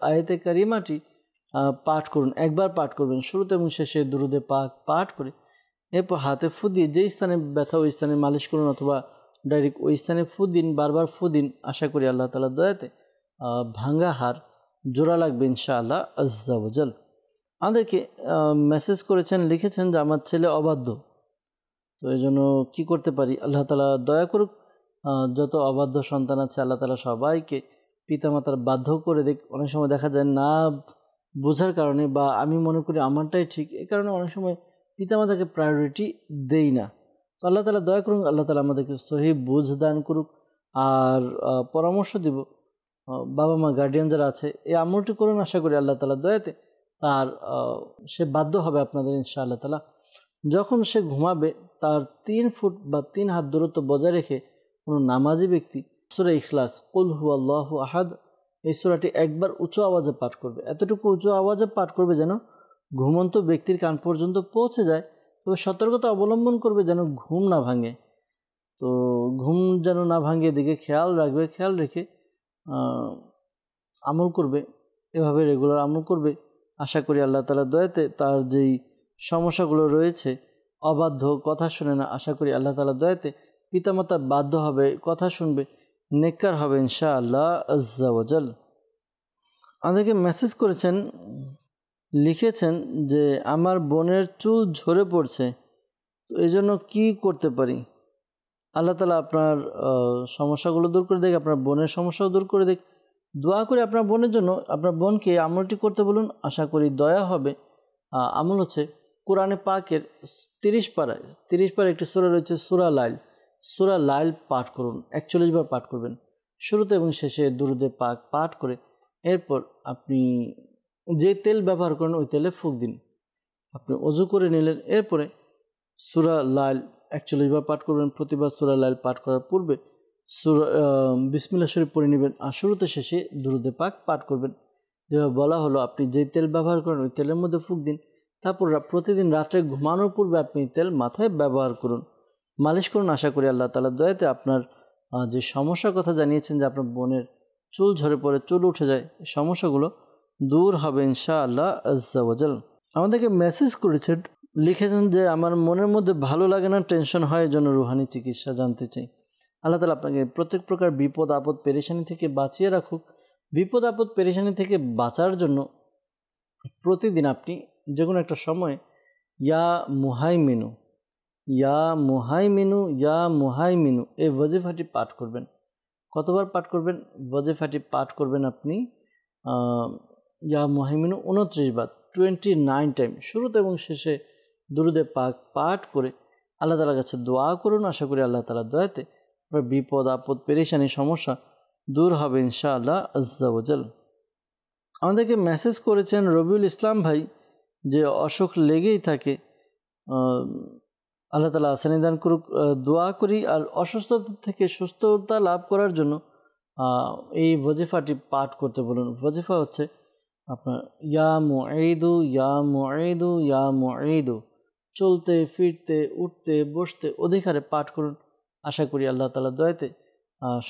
আয়াতে কারিমাটি পাঠ করুন। একবার পাঠ করবেন শুরুতে এবং শেষে দুরূদে পাক পাঠ করে এরপর হাতে ফু দিয়ে যেই স্থানে ব্যথা ওই স্থানে মালিশ করুন, অথবা ডাইরেক্ট ওই স্থানে ফু দিন, বারবার ফু দিন। আশা করি আল্লাহ তাআলার দয়াতে ভাঙ্গা হাড় জোড়া লাগবে ইনশাআল্লাহ আজ্জা ওয়াজাল। আমাদেরকে মেসেজ করেছেন, লিখেছেন যে আমার ছেলে অবাধ্য, তো এই জন্য কী করতে পারি। আল্লাহ তাআলা দয়া করুক। যত অবাধ্য সন্তান আছে আল্লাহ তাআলা সবাইকে পিতামাতার বাধ্য করে দেখ। অনেক সময় দেখা যায় না বোঝার কারণে, বা আমি মনে করি আমারটাই ঠিক, এই কারণে অনেক সময় পিতামাতাকে প্রায়োরিটি দেই না। তো আল্লাহ তাআলা দয়া করুন, আল্লাহ তাআলা আমাদেরকে সহি বুঝ দান করুক। আর পরামর্শ দিব বাবা মা গার্ডিয়ান যারা আছে, এই আমলটি করুন। আশা করি আল্লাহ তাআলার দয়াতে তার সে বাধ্য হবে আপনাদের ইনশাআল্লাহ তাআলা। যখন সে ঘুমাবে তার 3 ফুট বা 3 হাত দূরত্ব বজায় রেখে কোনো নামাজি ব্যক্তি সূরা ইখলাস কুল হুয়াল্লাহু আহাদ এই সূরাটি একবার উঁচু আওয়াজে পাঠ করবে। এতটুকু উঁচু আওয়াজে পাঠ করবে যেন ঘুমন্ত ব্যক্তির কান পর্যন্ত পৌঁছে যায়। তবে সতর্কতা অবলম্বন করবে যেন ঘুম না ভাঙে। তো ঘুম যেন না ভাঙে এদিকে খেয়াল রাখবে। খেয়াল রেখে আমল করবে, এভাবে রেগুলার আমল করবে। আশা করি আল্লাহ তাআলার দয়াতে তার যেই সমস্যাগুলো রয়েছে, অবাধ্য, কথা শুনে না, আশা করি আল্লাহ তাআলার দয়াতে পিতামাতা বাধ্য হবে, কথা শুনবে, নেককার হবে ইনশাআল্লাহ আজ্জা ওয়াজাল। আমাদেরকে মেসেজ করেছেন, লিখেছেন যে আমার বোনের চুল ঝরে পড়ছে, তো এই জন্য কী করতে পারি। আল্লাহ তাআলা আপনার সমস্যাগুলো দূর করে দেখ, আপনার বোনের সমস্যাও দূর করে দেখ। দোয়া করে আপনার বোনের জন্য আপনার বোনকে আমলটি করতে বলুন। আশা করি দয়া হবে। আমল হচ্ছে কোরআনে পাকের 30 পারায় একটি সূরা রয়েছে সূরা লাইল পাঠ করুন। 41 বার পাঠ করবেন শুরুতে এবং শেষে দুরূদে পাক পাঠ করে এরপর আপনি যে তেল ব্যবহার করেন ওই তেলে ফুঁক দিন। আপনি ওযু করে নিলেন, এরপরে সূরা লাইল 41 বার পাঠ করবেন। প্রতিবার সূরা লাইল পাঠ করার পূর্বে বিসমিল্লাহ শরীফ পড়ে নেবেন আর শুরুতে শেষে দুরূদে পাক পাঠ করবেন। যেভাবে বলা হলো আপনি যেই তেল ব্যবহার করেন ওই তেলের মধ্যে ফুঁক দিন। তারপর প্রতিদিন রাত্রে ঘুমানোর পূর্বে আপনি তেল মাথায় ব্যবহার করুন, মালিশ করুন। আশা করি আল্লাহ তাআলার দয়াতে আপনার যে সমস্যার কথা জানিয়েছেন যে আপনার বোনের চুল ঝরে পড়ে, চুল উঠে যায়, এই সমস্যাগুলো দূর হবে ইনশাআল্লাহ আজ্জা ওয়াজাল। আমাদেরকে মেসেজ করেছেন, লিখেছেন যে আমার মনের মধ্যে ভালো লাগে না, টেনশন হয়, এই জন্য রুহানি চিকিৎসা জানতে চাই। আল্লাহ তাআলা আপনাকে প্রত্যেক প্রকার বিপদ আপদ পেরেশানি থেকে বাঁচিয়ে রাখুক। বিপদ আপদ পেরেশানি থেকে বাঁচার জন্য প্রতিদিন আপনি যে কোনো একটা সময় ইয়া মুহাইমিনু ইয়া মুহাইমিনু ইয়া মুহাইমিনু এই ওয়াজিফাটি পাঠ করবেন। কতবার পাঠ করবেন? ওয়াজিফাটি পাঠ করবেন আপনি ইয়া মুহাইমিনু 29 বার, 29 টাইম। শুরুতে এবং শেষে দুরুদে পাক পাঠ করে আল্লাহ তাআলার কাছে দোয়া করুন। আশা করি আল্লাহ তাআলার দয়াতে আপনার বিপদ আপদ পেরেশানি সমস্যা দূর হবে ইনশাআল্লাহ আজ্জা ওয়াজাল। আমাদেরকে মেসেজ করেছেন রবিউল ইসলাম ভাই যে অসুখ লেগেই থাকে, আল্লাহ তাআলা আসানি দান করুক। দোয়া করি আর অসুস্থতা থেকে সুস্থতা লাভ করার জন্য এই ওয়াজিফাটি পাঠ করতে বলুন। ওয়াজিফা হচ্ছে আপনার ইয়া মুঈদু ইয়া মুঈদু ইয়া মুঈদু, চলতে ফিরতে উঠতে বসতে অধিকারে পাঠ করুন। আশা করি আল্লাহ তাআলার দয়াতে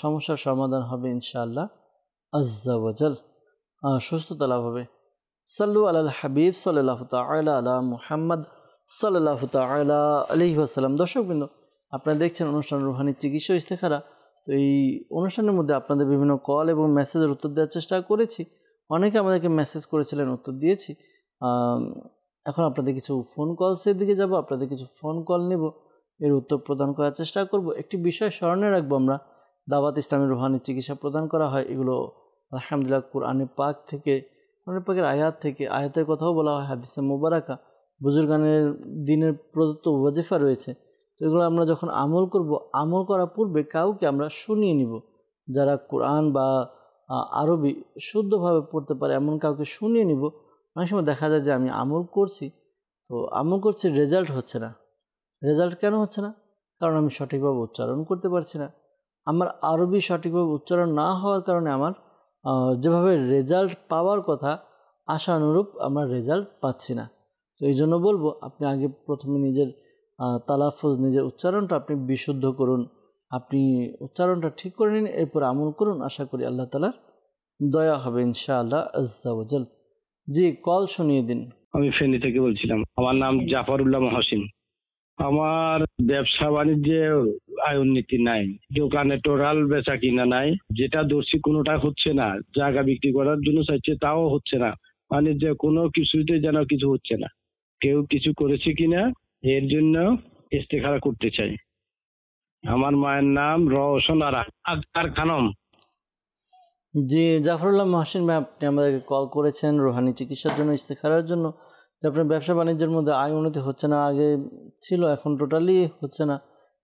সমস্যার সমাধান হবে ইনশাআল্লাহ আজ্জা ওয়াজাল, সুস্থতা লাভ হবে। সাল্লু আলাল হাবিব সাল্লাল্লাহু তাআলা আলা মুহাম্মদ সাল্লাল্লাহু তাআলা আলাইহি ওয়াসাল্লাম। দর্শকবৃন্দ, আপনারা দেখছেন অনুষ্ঠান রুহানি চিকিৎসা ইস্তেখারা। তো এই অনুষ্ঠানের মধ্যে আপনাদের বিভিন্ন কল এবং মেসেজের উত্তর দেওয়ার চেষ্টা করেছি। অনেকে আমাদেরকে মেসেজ করেছিলেন, উত্তর দিয়েছি। এখন আপনাদের কিছু ফোন কলসের দিকে যাব, আপনাদের কিছু ফোন কল নেব, এর উত্তর প্রদান করার চেষ্টা করব। একটি বিষয় স্মরণে রাখবো, আমরা দাওয়াত ইসলামের রুহানি চিকিৎসা প্রদান করা হয়, এগুলো আলহামদুলিল্লাহ কোরআনে পাক থেকে, কোরআনে পাকের আয়াত থেকে, আয়াতের কথাও বলা হয়, হাদিসে মুবারাকা, বুজুর্গানের দিনের প্রদত্ত ওয়াজিফা রয়েছে। তো এগুলো আমরা যখন আমল করব, আমল করার পূর্বে কাউকে আমরা শুনিয়ে নিব, যারা কোরআন বা আরবি শুদ্ধভাবে পড়তে পারে এমন কাউকে শুনিয়ে নিব। অনেক সময় দেখা যায় যে আমি আমল করছি, তো আমল করছি, রেজাল্ট হচ্ছে না। রেজাল্ট কেন হচ্ছে না? কারণ আমি সঠিকভাবে উচ্চারণ করতে পারছি না। আমার আরবি সঠিকভাবে উচ্চারণ না হওয়ার কারণে আমার যেভাবে রেজাল্ট পাওয়ার কথা আশানুরূপ আমার রেজাল্ট পাচ্ছি না। তো এই জন্য বলবো, আপনি আগে প্রথমে নিজের তালাফুজ, নিজের উচ্চারণটা আপনি বিশুদ্ধ করুন, আপনি উচ্চারণটা ঠিক করে নিন, এরপর আমল করুন। আশা করি আল্লাহ তাআলার দয়া হবে ইনশাআল্লাহ আজ্জা ওয়াজাল। জি, কল শুনিয়ে দিন। আমি ফেনী থেকে বলছিলাম। আমার নাম জাফরুল্লাহ মহসিন। আমার ব্যবসা বাণিজ্যে আয় উন্নতি নাই, দোকানে টোটাল বেচা কিনা নাই, যেটা ধরছি কোনোটা হচ্ছে না, জায়গা বিক্রি করার জন্য চাইছে তাও হচ্ছে না, মানে যে কোনো কিছুতে যেন কিছু হচ্ছে না। কেউ কিছু করেছে কিনা এর জন্য ইস্তেখারা করতে চাই। আমার মায়ের নাম রওশন আক্তার খানম। জি জাফরুল্লাহ মহসিন ভাই, আপনি আমাদেরকে কল করেছেন রুহানি চিকিৎসার জন্য, ইস্তেখারার জন্য। যে আপনার ব্যবসা বাণিজ্যের মধ্যে আয় উন্নতি হচ্ছে না, আগে ছিল এখন টোটালি হচ্ছে না,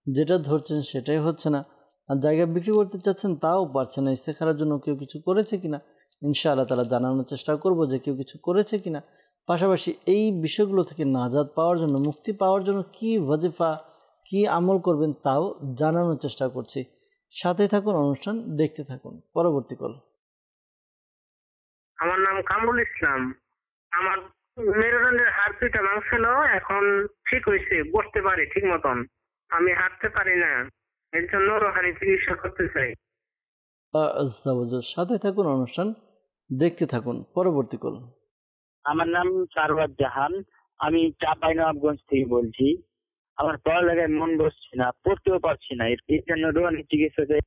যেটা ধরছেন সেটাই হচ্ছে না, আর জায়গা বিক্রি করতে চাচ্ছেন তাও পারছেন না। ইস্তেখারার জন্য কেউ কিছু করেছে কিনা ইনশাআল্লাহ তাআলা জানানোর চেষ্টা করব যে কেউ কিছু করেছে কিনা। পাশাপাশি এই বিষয়গুলো থেকে নাজাত পাওয়ার জন্য, মুক্তি পাওয়ার জন্য কি ওয়াজিফা, কি আমল করবেন তাও জানানোর চেষ্টা করছি। সাথে থাকুন, অনুষ্ঠান দেখতে থাকুন। পরবর্তী কল। আমার নাম কামরুল ইসলাম। আমার মেরুদণ্ডের হাড় দুইটা ভাঙছিল, এখন ঠিক হয়েছে, বসতে পারি ঠিক মতন, আমি হাঁটতে পারি না, এর জন্য রোহানি চিকিৎসা করতে চাই। সাথে থাকুন, অনুষ্ঠান দেখতে থাকুন। পরবর্তী কল। আমার নাম সারওয়ার জাহান, আমি চাঁপাইনবাবগঞ্জ থেকে বলছি। আমার পড়ালেখায় মন বসছে না, পড়তেও পারছি না, এর জন্য রোহানি চিকিৎসা চাই।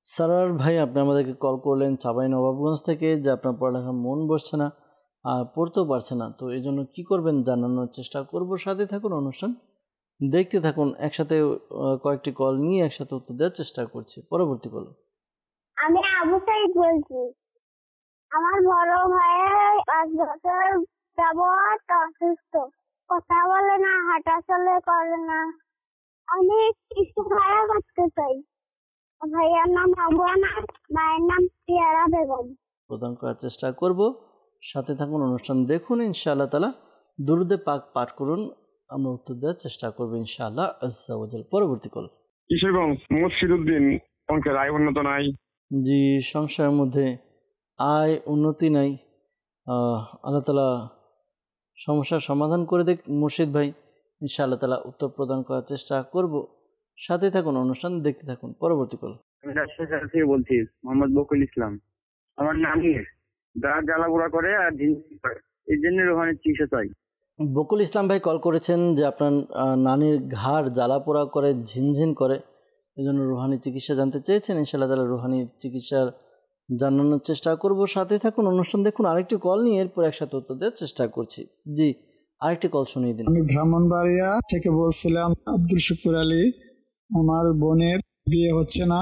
সারার ভাই, আপনি আমাদেরকে কল করলেন চাঁপাইনবাবগঞ্জ থেকে, যে আপনার পড়ালেখা মন বসছে না আর পড়তেও পারছে না, তো এই জন্য কী করবেন জানানোর চেষ্টা করব। সাথে থাকুন, অনুষ্ঠান দেখতে থাকুন। একসাথে কয়েকটি কল নিয়ে একসাথে উত্তর দেওয়ার চেষ্টা করছি। পরবর্তী কল। আমি আবু সাইদ বলছি। আমার বড় ভাইয়ের 5 বছর যাবত অসুস্থ, কথা বলে না, হাঁটা চলে করে না। আমি কিছু ভাড়া করতে চাই। ভাইয়ার নাম আবু আনাস, মায়ের নাম পিয়ারা বেগম। প্রদান করার চেষ্টা করব। সাথে থাকুন, অনুষ্ঠান দেখুন। ইনশাআল্লাহ তাআলা দুরুদে পাক পাঠ করুন, আমরা উত্তর দেওয়ার চেষ্টা করবো ইনশাআল্লাহ আজ্জা ওয়াজাল। পরবর্তী কল। কিশোরগঞ্জ মসজিদউদ্দিন। অঙ্কের আয় উন্নত নাই। জি, সংসারের মধ্যে আয় উন্নতি নাই, আল্লাহ তাআলা সমস্যার সমাধান করে দেখ মুর্শিদ ভাই। ইনশাআল্লাহ তাআলা উত্তর প্রদান করার চেষ্টা করব। সাথে থাকুন, অনুষ্ঠান দেখতে থাকুন। পরবর্তী কল। আমি রাজশাহী থেকে বলছি, মোহাম্মদ বকুল ইসলাম। আমার নানির দাঁত জ্বালাপোড়া করে আর ঝিনঝিন করে, এই জন্য রোহানি চিকিৎসা চাই। বকুল ইসলাম ভাই কল করেছেন যে আপনার নানির ঘাড় জ্বালা পোড়া করে, ঝিনঝিন করে, এই জন্য রুহানি চিকিৎসা জানতে চেয়েছেন। ইনশাআল্লাহ তাআলা রুহানি চিকিৎসার জানানোর চেষ্টা করব। সাথে থাকুন, অনুষ্ঠান দেখুন। আরেকটি কল নিয়ে এরপর একসাথে উত্তর দেওয়ার চেষ্টা করছি। জি, আরেকটি কল শুনিয়ে দিন। আমি ব্রাহ্মণবাড়িয়া থেকে বলছিলাম, আব্দুল শুকুর আলী। আমার বোনের বিয়ে হচ্ছে না,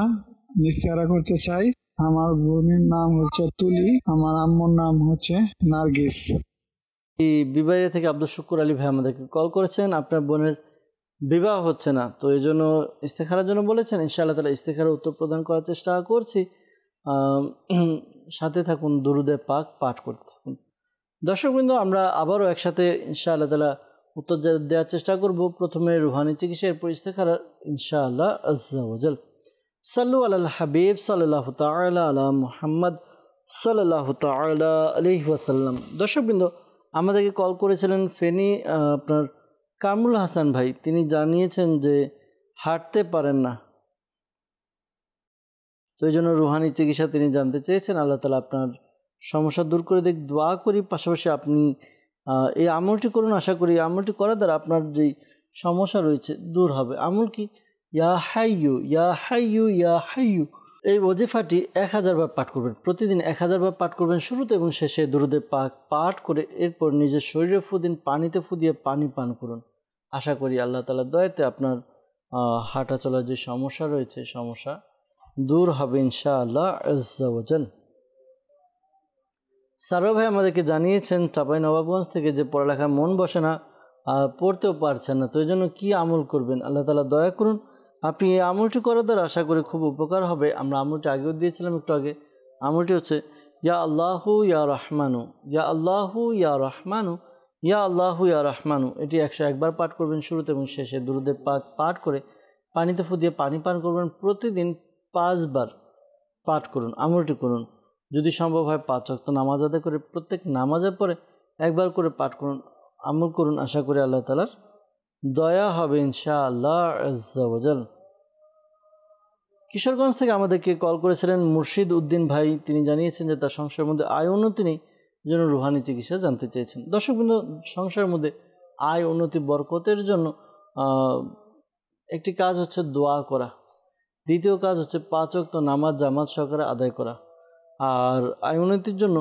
ইস্তেখারা করতে চাই। আমার বোনের নাম হচ্ছে তুলি, আমার আম্মুর নাম হচ্ছে নার্গিস। এই বিবাহিয়া থেকে আব্দুল শুকুর আলী ভাই আমাদেরকে কল করেছেন, আপনার বোনের বিবাহ হচ্ছে না, তো এই জন্য ইস্তেখারার জন্য বলেছেন। ইনশাআল্লাহ তাআলা ইস্তেখারার উত্তর প্রদান করার চেষ্টা করছি। সাথে থাকুন, দুরুদে পাক পাঠ করতে থাকুন। দর্শকবৃন্দ, আমরা আবারও একসাথে ইনশাআল্লাহ তাআলা উত্তর দেওয়ার চেষ্টা করব। প্রথমে রুহানি চিকিৎসা, এরপর ইস্তেখারা ইনশাআল্লাহ আজ্জা ওয়াজাল। সাল্লু আলাল হাবিব সাল্লাল্লাহু তাআলা আলা মুহাম্মদ সাল্লাল্লাহু তাআলা আলাইহি ওয়াসাল্লাম। দর্শকবৃন্দ, আমাদেরকে কল করেছিলেন ফেনী আপনার কামরুল হাসান ভাই। তিনি জানিয়েছেন যে হাঁটতে পারেন না, তো এই জন্য রুহানি চিকিৎসা তিনি জানতে চেয়েছেন। আল্লাহ তাআলা আপনার সমস্যা দূর করে দেখ, দোয়া করি। পাশাপাশি আপনি এই আমলটি করুন, আশা করি এই আমলটি করার দ্বারা আপনার যেই সমস্যা রয়েছে দূর হবে। আমল কি? ইয়া হাইয়ু ইয়া হাইয়ু ইয়া হাইয়ু, এই ওজিফাটি 1000 বার পাঠ করবেন। প্রতিদিন 1000 বার পাঠ করবেন, শুরুতে এবং শেষে দুরুদে পাক পাঠ করে এরপর নিজের শরীরে ফু দিন, পানিতে ফু দিয়ে পানি পান করুন। আশা করি আল্লাহ তাআলার দয়াতে আপনার হাঁটা চলার যে সমস্যা রয়েছে সমস্যা দূর হবে ইনশাআল্লাহ আজ্জা ওয়াজাল। সারোয়ার ভাই আমাদেরকে জানিয়েছেন চাঁপাইনবাবগঞ্জ থেকে যে পড়ালেখায় মন বসে না, পড়তেও পারছেন না, তো এই জন্য কী আমল করবেন? আল্লাহ তাআলা দয়া করুন। আপনি এই আমলটি করার দ্বারা আশা করি খুব উপকার হবে। আমরা আমলটি আগেও দিয়েছিলাম একটু আগে। আমলটি হচ্ছে ইয়া আল্লাহু ইয়া রহমানু, ইয়া আল্লাহু ইয়া রহমানু, ইয়া আল্লাহু ইয়া রহমানু। এটি 101 বার পাঠ করবেন, শুরুতে এবং শেষে দুরুদে পাক পাঠ করে পানিতে ফু দিয়ে পানি পান করবেন। প্রতিদিন 5 বার পাঠ করুন, আমলটি করুন। যদি সম্ভব হয় 5 ওয়াক্ত নামাজ আদায় করে প্রত্যেক নামাজের পরে একবার করে পাঠ করুন, আমল করুন। আশা করি আল্লাহ তাআলার দয়া হবে ইনশাআল্লাহ আজ্জা ওয়াজাল। কিশোরগঞ্জ থেকে আমাদেরকে কল করেছিলেন মুর্শিদ উদ্দিন ভাই। তিনি জানিয়েছেন যে তার সংসারের মধ্যে আয় উন্নতি নেই, জন্য রুহানি চিকিৎসা জানতে চেয়েছেন। দর্শকবৃন্দ, সংসারের মধ্যে আয় উন্নতি বরকতের জন্য একটি কাজ হচ্ছে দোয়া করা, দ্বিতীয় কাজ হচ্ছে 5 ওয়াক্ত নামাজ জামাত সহকারে আদায় করা। আর আয় উন্নতির জন্য,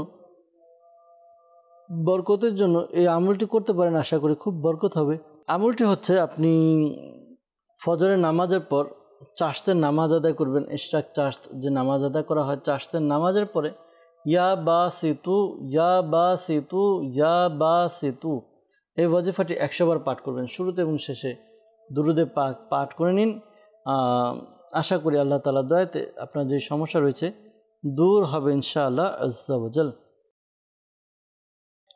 বরকতের জন্য এই আমলটি করতে পারেন, আশা করি খুব বরকত হবে। আমলটি হচ্ছে আপনি ফজরের নামাজের পর চাশতের নামাজ আদায় করবেন। ইশরাক চাশত যে নামাজ আদায় করা হয়, চাশতের নামাজের পরে ইয়া বা সিতু ইয়া বা সিতু ইয়া বা সিতু এই ওয়াজিফাটি 100 বার পাঠ করবেন, শুরুতে এবং শেষে দুরুদে পাক পাঠ করে নিন। আশা করি আল্লাহ তাআলার দয়াতে আপনার যে সমস্যা রয়েছে দূর হবে ইনশাআল্লাহ আজ্জা ওয়াজাল।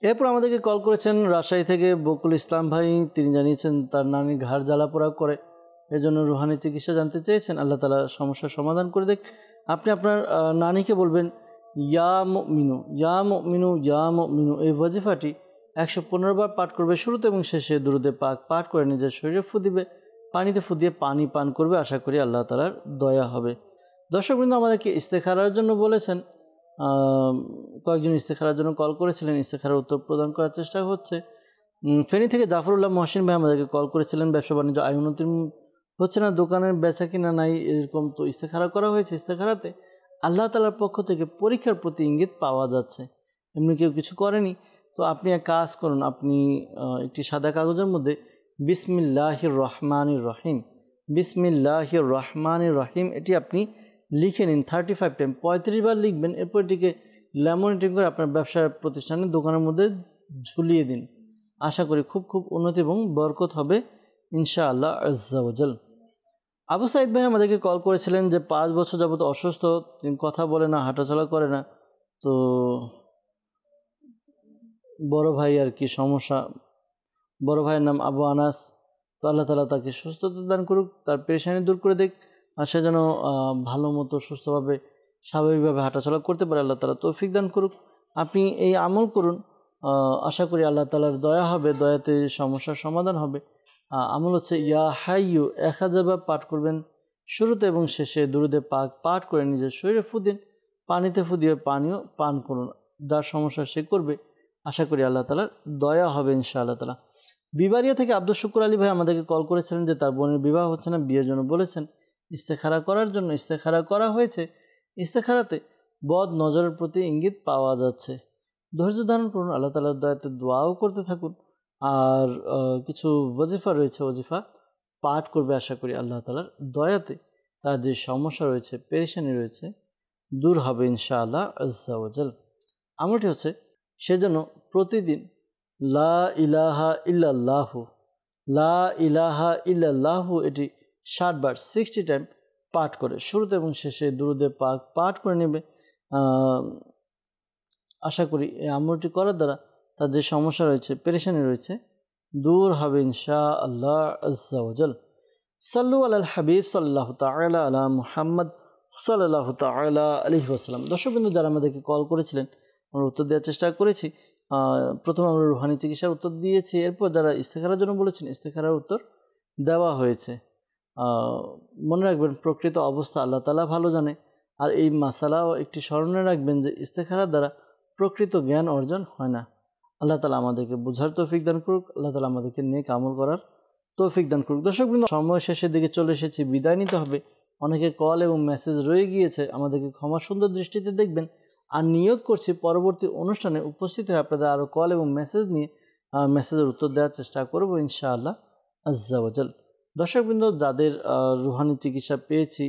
এরপর আমাদেরকে কল করেছেন রাজশাহী থেকে বকুল ইসলাম ভাই। তিনি জানিয়েছেন তার নানির ঘাড় জ্বালাপোড়া করে, এজন্য রুহানি চিকিৎসা জানতে চেয়েছেন। আল্লাহ তাআলা সমস্যার সমাধান করে দেখ। আপনি আপনার নানিকে বলবেন ইয়া মুমিনু ইয়া মুমিনু ইয়া মুমিনু, এই ওয়াজিফাটি 115 বার পাঠ করবে, শুরুতে এবং শেষে দুরুদে পাক পাঠ করে নিজের শরীরে ফু দিবে, পানিতে ফু দিয়ে পানি পান করবে। আশা করি আল্লাহ তাআলার দয়া হবে। দর্শকবৃন্দ, আমাদেরকে ইস্তেখারার জন্য বলেছেন, কয়েকজন ইস্তেখারার জন্য কল করেছিলেন। ইস্তেখারার উত্তর প্রদান করার চেষ্টা হচ্ছে। ফেনী থেকে জাফরুল্লাহ মহসিন ভাই আমাদেরকে কল করেছিলেন, ব্যবসা বাণিজ্য আয় উন্নতি হচ্ছে না, দোকানের বেচা কিনা নাই, এরকম তো ইস্তেখারা করা হয়েছে। ইস্তেখারাতে আল্লাহ তাআলার পক্ষ থেকে পরীক্ষার প্রতি ইঙ্গিত পাওয়া যাচ্ছে। এমনি কেউ কিছু করেনি, তো আপনি এক কাজ করুন। আপনি একটি সাদা কাগজের মধ্যে বিসমিল্লাহির রহমানির রহিম, বিসমিল্লাহির রহমানির রহিম এটি আপনি লিখে নিন 35 টাইম, 35 বার লিখবেন। এরপর এটিকে ল্যামিনেটিং করে আপনার ব্যবসার প্রতিষ্ঠানে দোকানের মধ্যে ঝুলিয়ে দিন। আশা করি খুব খুব উন্নতি এবং বরকত হবে ইনশাআল্লাহ আজ্জা ওয়াজাল। আবু সাইদ ভাই আমাদেরকে কল করেছিলেন যে 5 বছর যাবত অসুস্থ, তিনি কথা বলে না, হাঁটাচলা করে না, তো বড় ভাই আর কি সমস্যা। বড় ভাইয়ের নাম আবু আনাস। তো আল্লাহ তাআলা তাকে সুস্থতা দান করুক, তার পেরেশানি দূর করে দেখ, আর সে যেন ভালো মতো সুস্থভাবে স্বাভাবিকভাবে হাঁটাচলা করতে পারে। আল্লাহ তাআলা তৌফিক দান করুক। আপনি এই আমল করুন, আশা করি আল্লাহ তাআলার দয়া হবে, দয়াতে সমস্যার সমাধান হবে। আমল হচ্ছে ইয়া হাইয়ু 1000 বার পাঠ করবেন, শুরুতে এবং শেষে দুরুদে পাক পাঠ করে নিজের শরীরে ফু দিন, পানিতে ফু দিয়ে পানিও পান করুন। যার সমস্যা সে করবে, আশা করি আল্লাহ তাআলার দয়া হবে ইনশাআল্লাহ তাআলা। বিবারিয়া থেকে আব্দুল শুকুর আলী ভাই আমাদেরকে কল করেছিলেন যে তার বোনের বিবাহ হচ্ছে না, বিয়ের জন্য বলেছেন। ইস্তেখারা করার জন্য ইস্তেখারা করা হয়েছে। ইস্তেখারাতে বদ নজরের প্রতি ইঙ্গিত পাওয়া যাচ্ছে। ধৈর্য ধারণ করুন, আল্লাহ তাআলার দয়াতে দোয়াও করতে থাকুন। আর কিছু ওয়াজিফা রয়েছে, ওয়াজিফা পাঠ করবে আশা করি আল্লাহ তাআলার দয়াতে তার যে সমস্যা রয়েছে, পেরেশানি রয়েছে, দূর হবে ইনশাআল্লাহ আজ্জা ওয়াজাল। আমলটি হচ্ছে সেজন্য প্রতিদিন লা ইলাহা ইল্লাল্লাহু, লা ইলাহা ইল্লাল্লাহু এটি 60 বার 60 টাইম পাঠ করে শুরুতে এবং শেষে দুরুদে পাক পাঠ করে নেবে। আশা করি এই আমলটি করার দ্বারা তার যে সমস্যা রয়েছে, পেরেশানি রয়েছে, দূর হবে ইনশাআল্লাহ আজ্জা ওয়াজাল। সাল্লু আলাল হাবিব সাল্লাল্লাহু তাআলা আলা মুহাম্মদ সাল্লাল্লাহু তাআলা আলাইহি ওয়াসাল্লাম। দর্শকবৃন্দ, যারা আমাদেরকে কল করেছিলেন আমরা উত্তর দেওয়ার চেষ্টা করেছি। প্রথমে আমরা রুহানি চিকিৎসার উত্তর দিয়েছি, এরপর যারা ইস্তেখারার জন্য বলেছেন ইস্তেখারার উত্তর দেওয়া হয়েছে। মনে রাখবেন প্রকৃত অবস্থা আল্লাহ তাআলা ভালো জানে। আর এই মাসালাও একটি স্মরণে রাখবেন যে ইস্তেখারার দ্বারা প্রকৃত জ্ঞান অর্জন হয় না। আল্লাহ তাআলা আমাদেরকে বোঝার তৌফিক দান করুক, আল্লাহ তাআলা আমাদেরকে নেক আমল করার তৌফিক দান করুক। দর্শকবৃন্দ, সময় শেষের দিকে চলে এসেছি, বিদায় নিতে হবে। অনেকে কল এবং মেসেজ রয়ে গিয়েছে, আমাদেরকে ক্ষমা সুন্দর দৃষ্টিতে দেখবেন। আর নিয়ত করছি পরবর্তী অনুষ্ঠানে উপস্থিত হয়ে আপনাদের আরও কল এবং মেসেজ নিয়ে মেসেজের উত্তর দেওয়ার চেষ্টা করব ইনশাআল্লাহ আজ্জা ওয়াজাল। দর্শকবৃন্দ, যাদের রুহানি চিকিৎসা পেয়েছি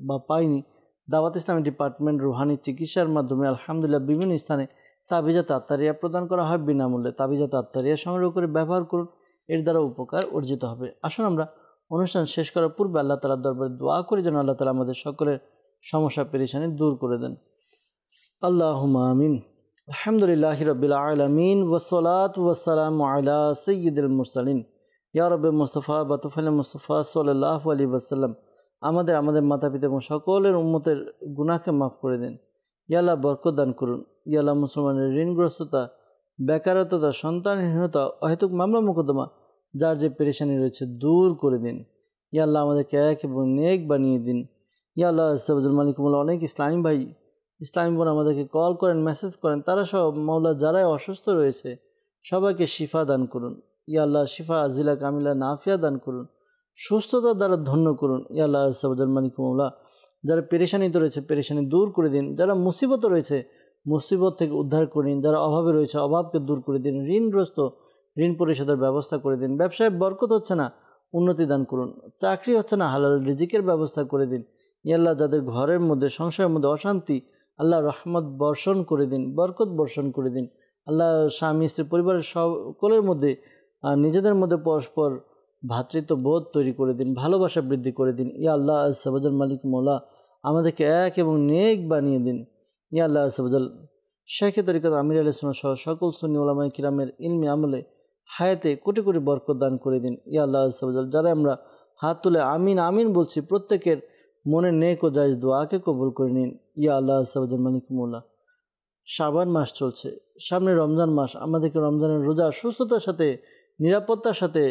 বা পাইনি, দাওয়াত ইসলামী ডিপার্টমেন্ট রুহানি চিকিৎসার মাধ্যমে আলহামদুলিল্লাহ বিভিন্ন স্থানে তাবিজাত আত্তারিয়া প্রদান করা হয় বিনামূল্যে। তাবিজাত আত্তারিয়া সংগ্রহ করে ব্যবহার করুন, এর দ্বারা উপকার অর্জিত হবে। আসুন আমরা অনুষ্ঠান শেষ করার পূর্বে আল্লাহ তাআলার দরবারে দোয়া করি যেন আল্লাহ তাআলা আমাদের সকলের সমস্যা পেরেশানি দূর করে দেন। আল্লাহুম্মা আমিন। আলহামদুলিল্লাহি রাব্বিল আলামিন ওয়াসসালাতু ওয়াসসালামু আলা সাইয়্যিদিল মুরসালিন ইয়া রাব্বি মুস্তাফা বাতুফাল মুস্তাফা সাল্লাল্লাহু আলাইহি ওয়াসাল্লাম। আমাদের মাতা পিতা এবং সকলের উম্মতের গুনাহকে মাফ করে দিন। ইয়া আল্লাহ বরকত দান করুন। ইয়া আল্লাহ মুসলমানের ঋণগ্রস্ততা, বেকারত্বতা, সন্তানহীনতা, অহেতুক মামলা মোকদ্দমা যার যে পেরেশানি রয়েছে দূর করে দিন। ইয়া আল্লাহ আমাদেরকে এক এবং নেক বানিয়ে দিন। ইয়া আল্লাহ আস্তাগফিরুল মালিকুমুল্লাহ। অনেক ইসলামী ভাই, ইসলামী বোন আমাদেরকে কল করেন, মেসেজ করেন, তারা সব মাওলা যারাই অসুস্থ রয়েছে সবাইকে শিফা দান করুন। ইয়া আল্লাহ শিফা আজিলা কামিলা নাফিয়া দান করুন, সুস্থতার দ্বারা ধন্য করুন। ইয়া আল্লাহ আস্তাগফিরুল মালিকুমুল্লাহ। যারা পেরেশানিতে রয়েছে পেরেশানি দূর করে দিন। যারা মুসিবতে রয়েছে মুসিবত থেকে উদ্ধার করে দিন। যারা অভাবে রয়েছে অভাবকে দূর করে দিন। ঋণগ্রস্ত ঋণ পরিশোধের ব্যবস্থা করে দিন। ব্যবসায় বরকত হচ্ছে না, উন্নতি দান করুন। চাকরি হচ্ছে না, হালাল রিজিকের ব্যবস্থা করে দিন। ইয়া আল্লাহ যাদের ঘরের মধ্যে সংসারের মধ্যে অশান্তি, আল্লাহ রহমত বর্ষণ করে দিন, বরকত বর্ষণ করে দিন। আল্লাহ স্বামী স্ত্রী পরিবারের সকলের মধ্যে নিজেদের মধ্যে পরস্পর ভ্রাতৃত্ব বোধ তৈরি করে দিন, ভালোবাসা বৃদ্ধি করে দিন। ইয়া আল্লাহ আজ-সাওয়াজাল মালিক মৌলা আমাদেরকে এক এবং নেক বানিয়ে দিন। ইয়া আল্লাহ আজ-সাওয়াজাল শেখে তরিকত আমির আলাইহিস সালাম সহ সকল সুন্নি উলামায়ে কিরামের ইলমি আমলে হায়াতে কোটি কোটি বরকত দান করে দিন। ইয়া আল্লাহ আজ-সাওয়াজাল যারা আমরা হাত তুলে আমিন আমিন বলছি প্রত্যেকের মনে নেক ও জায়েজ দোয়াকে কবুল করে নিন। ইয়া আল্লাহ আজ-সাওয়াজাল মালিক মৌলা শাবান মাস চলছে, সামনে রমজান মাস, আমাদেরকে রমজানের রোজা সুস্থতার সাথে, নিরাপত্তার সাথে,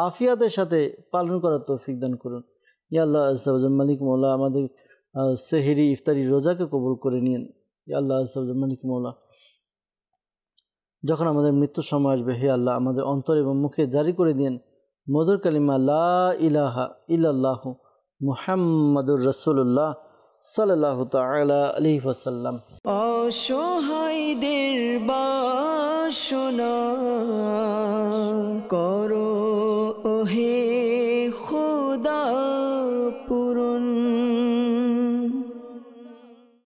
আফিয়াতের সাথে পালন করার তৌফিক দান করুন। ইয়া আল্লাহ আজ-সাওয়াজাল মালিক মৌলা আমাদের সেহরি ইফতারি রোজাকে কবুল করে নিন। ইয়া আল্লাহ আজ-সাওয়াজাল মালিক মৌলা যখন আমাদের মৃত্যুর সময় আসবে, হে আল্লাহ আমাদের অন্তর এবং মুখে জারি করে দিন মধুর কালিমা লা ইলাহা ইল্লাল্লাহু মুহাম্মাদুর রাসূলুল্লাহ সাল্লাল্লাহু তাআলা আলাইহি ওয়াসাল্লাম। অসহায়দের বাসনা করো ওহে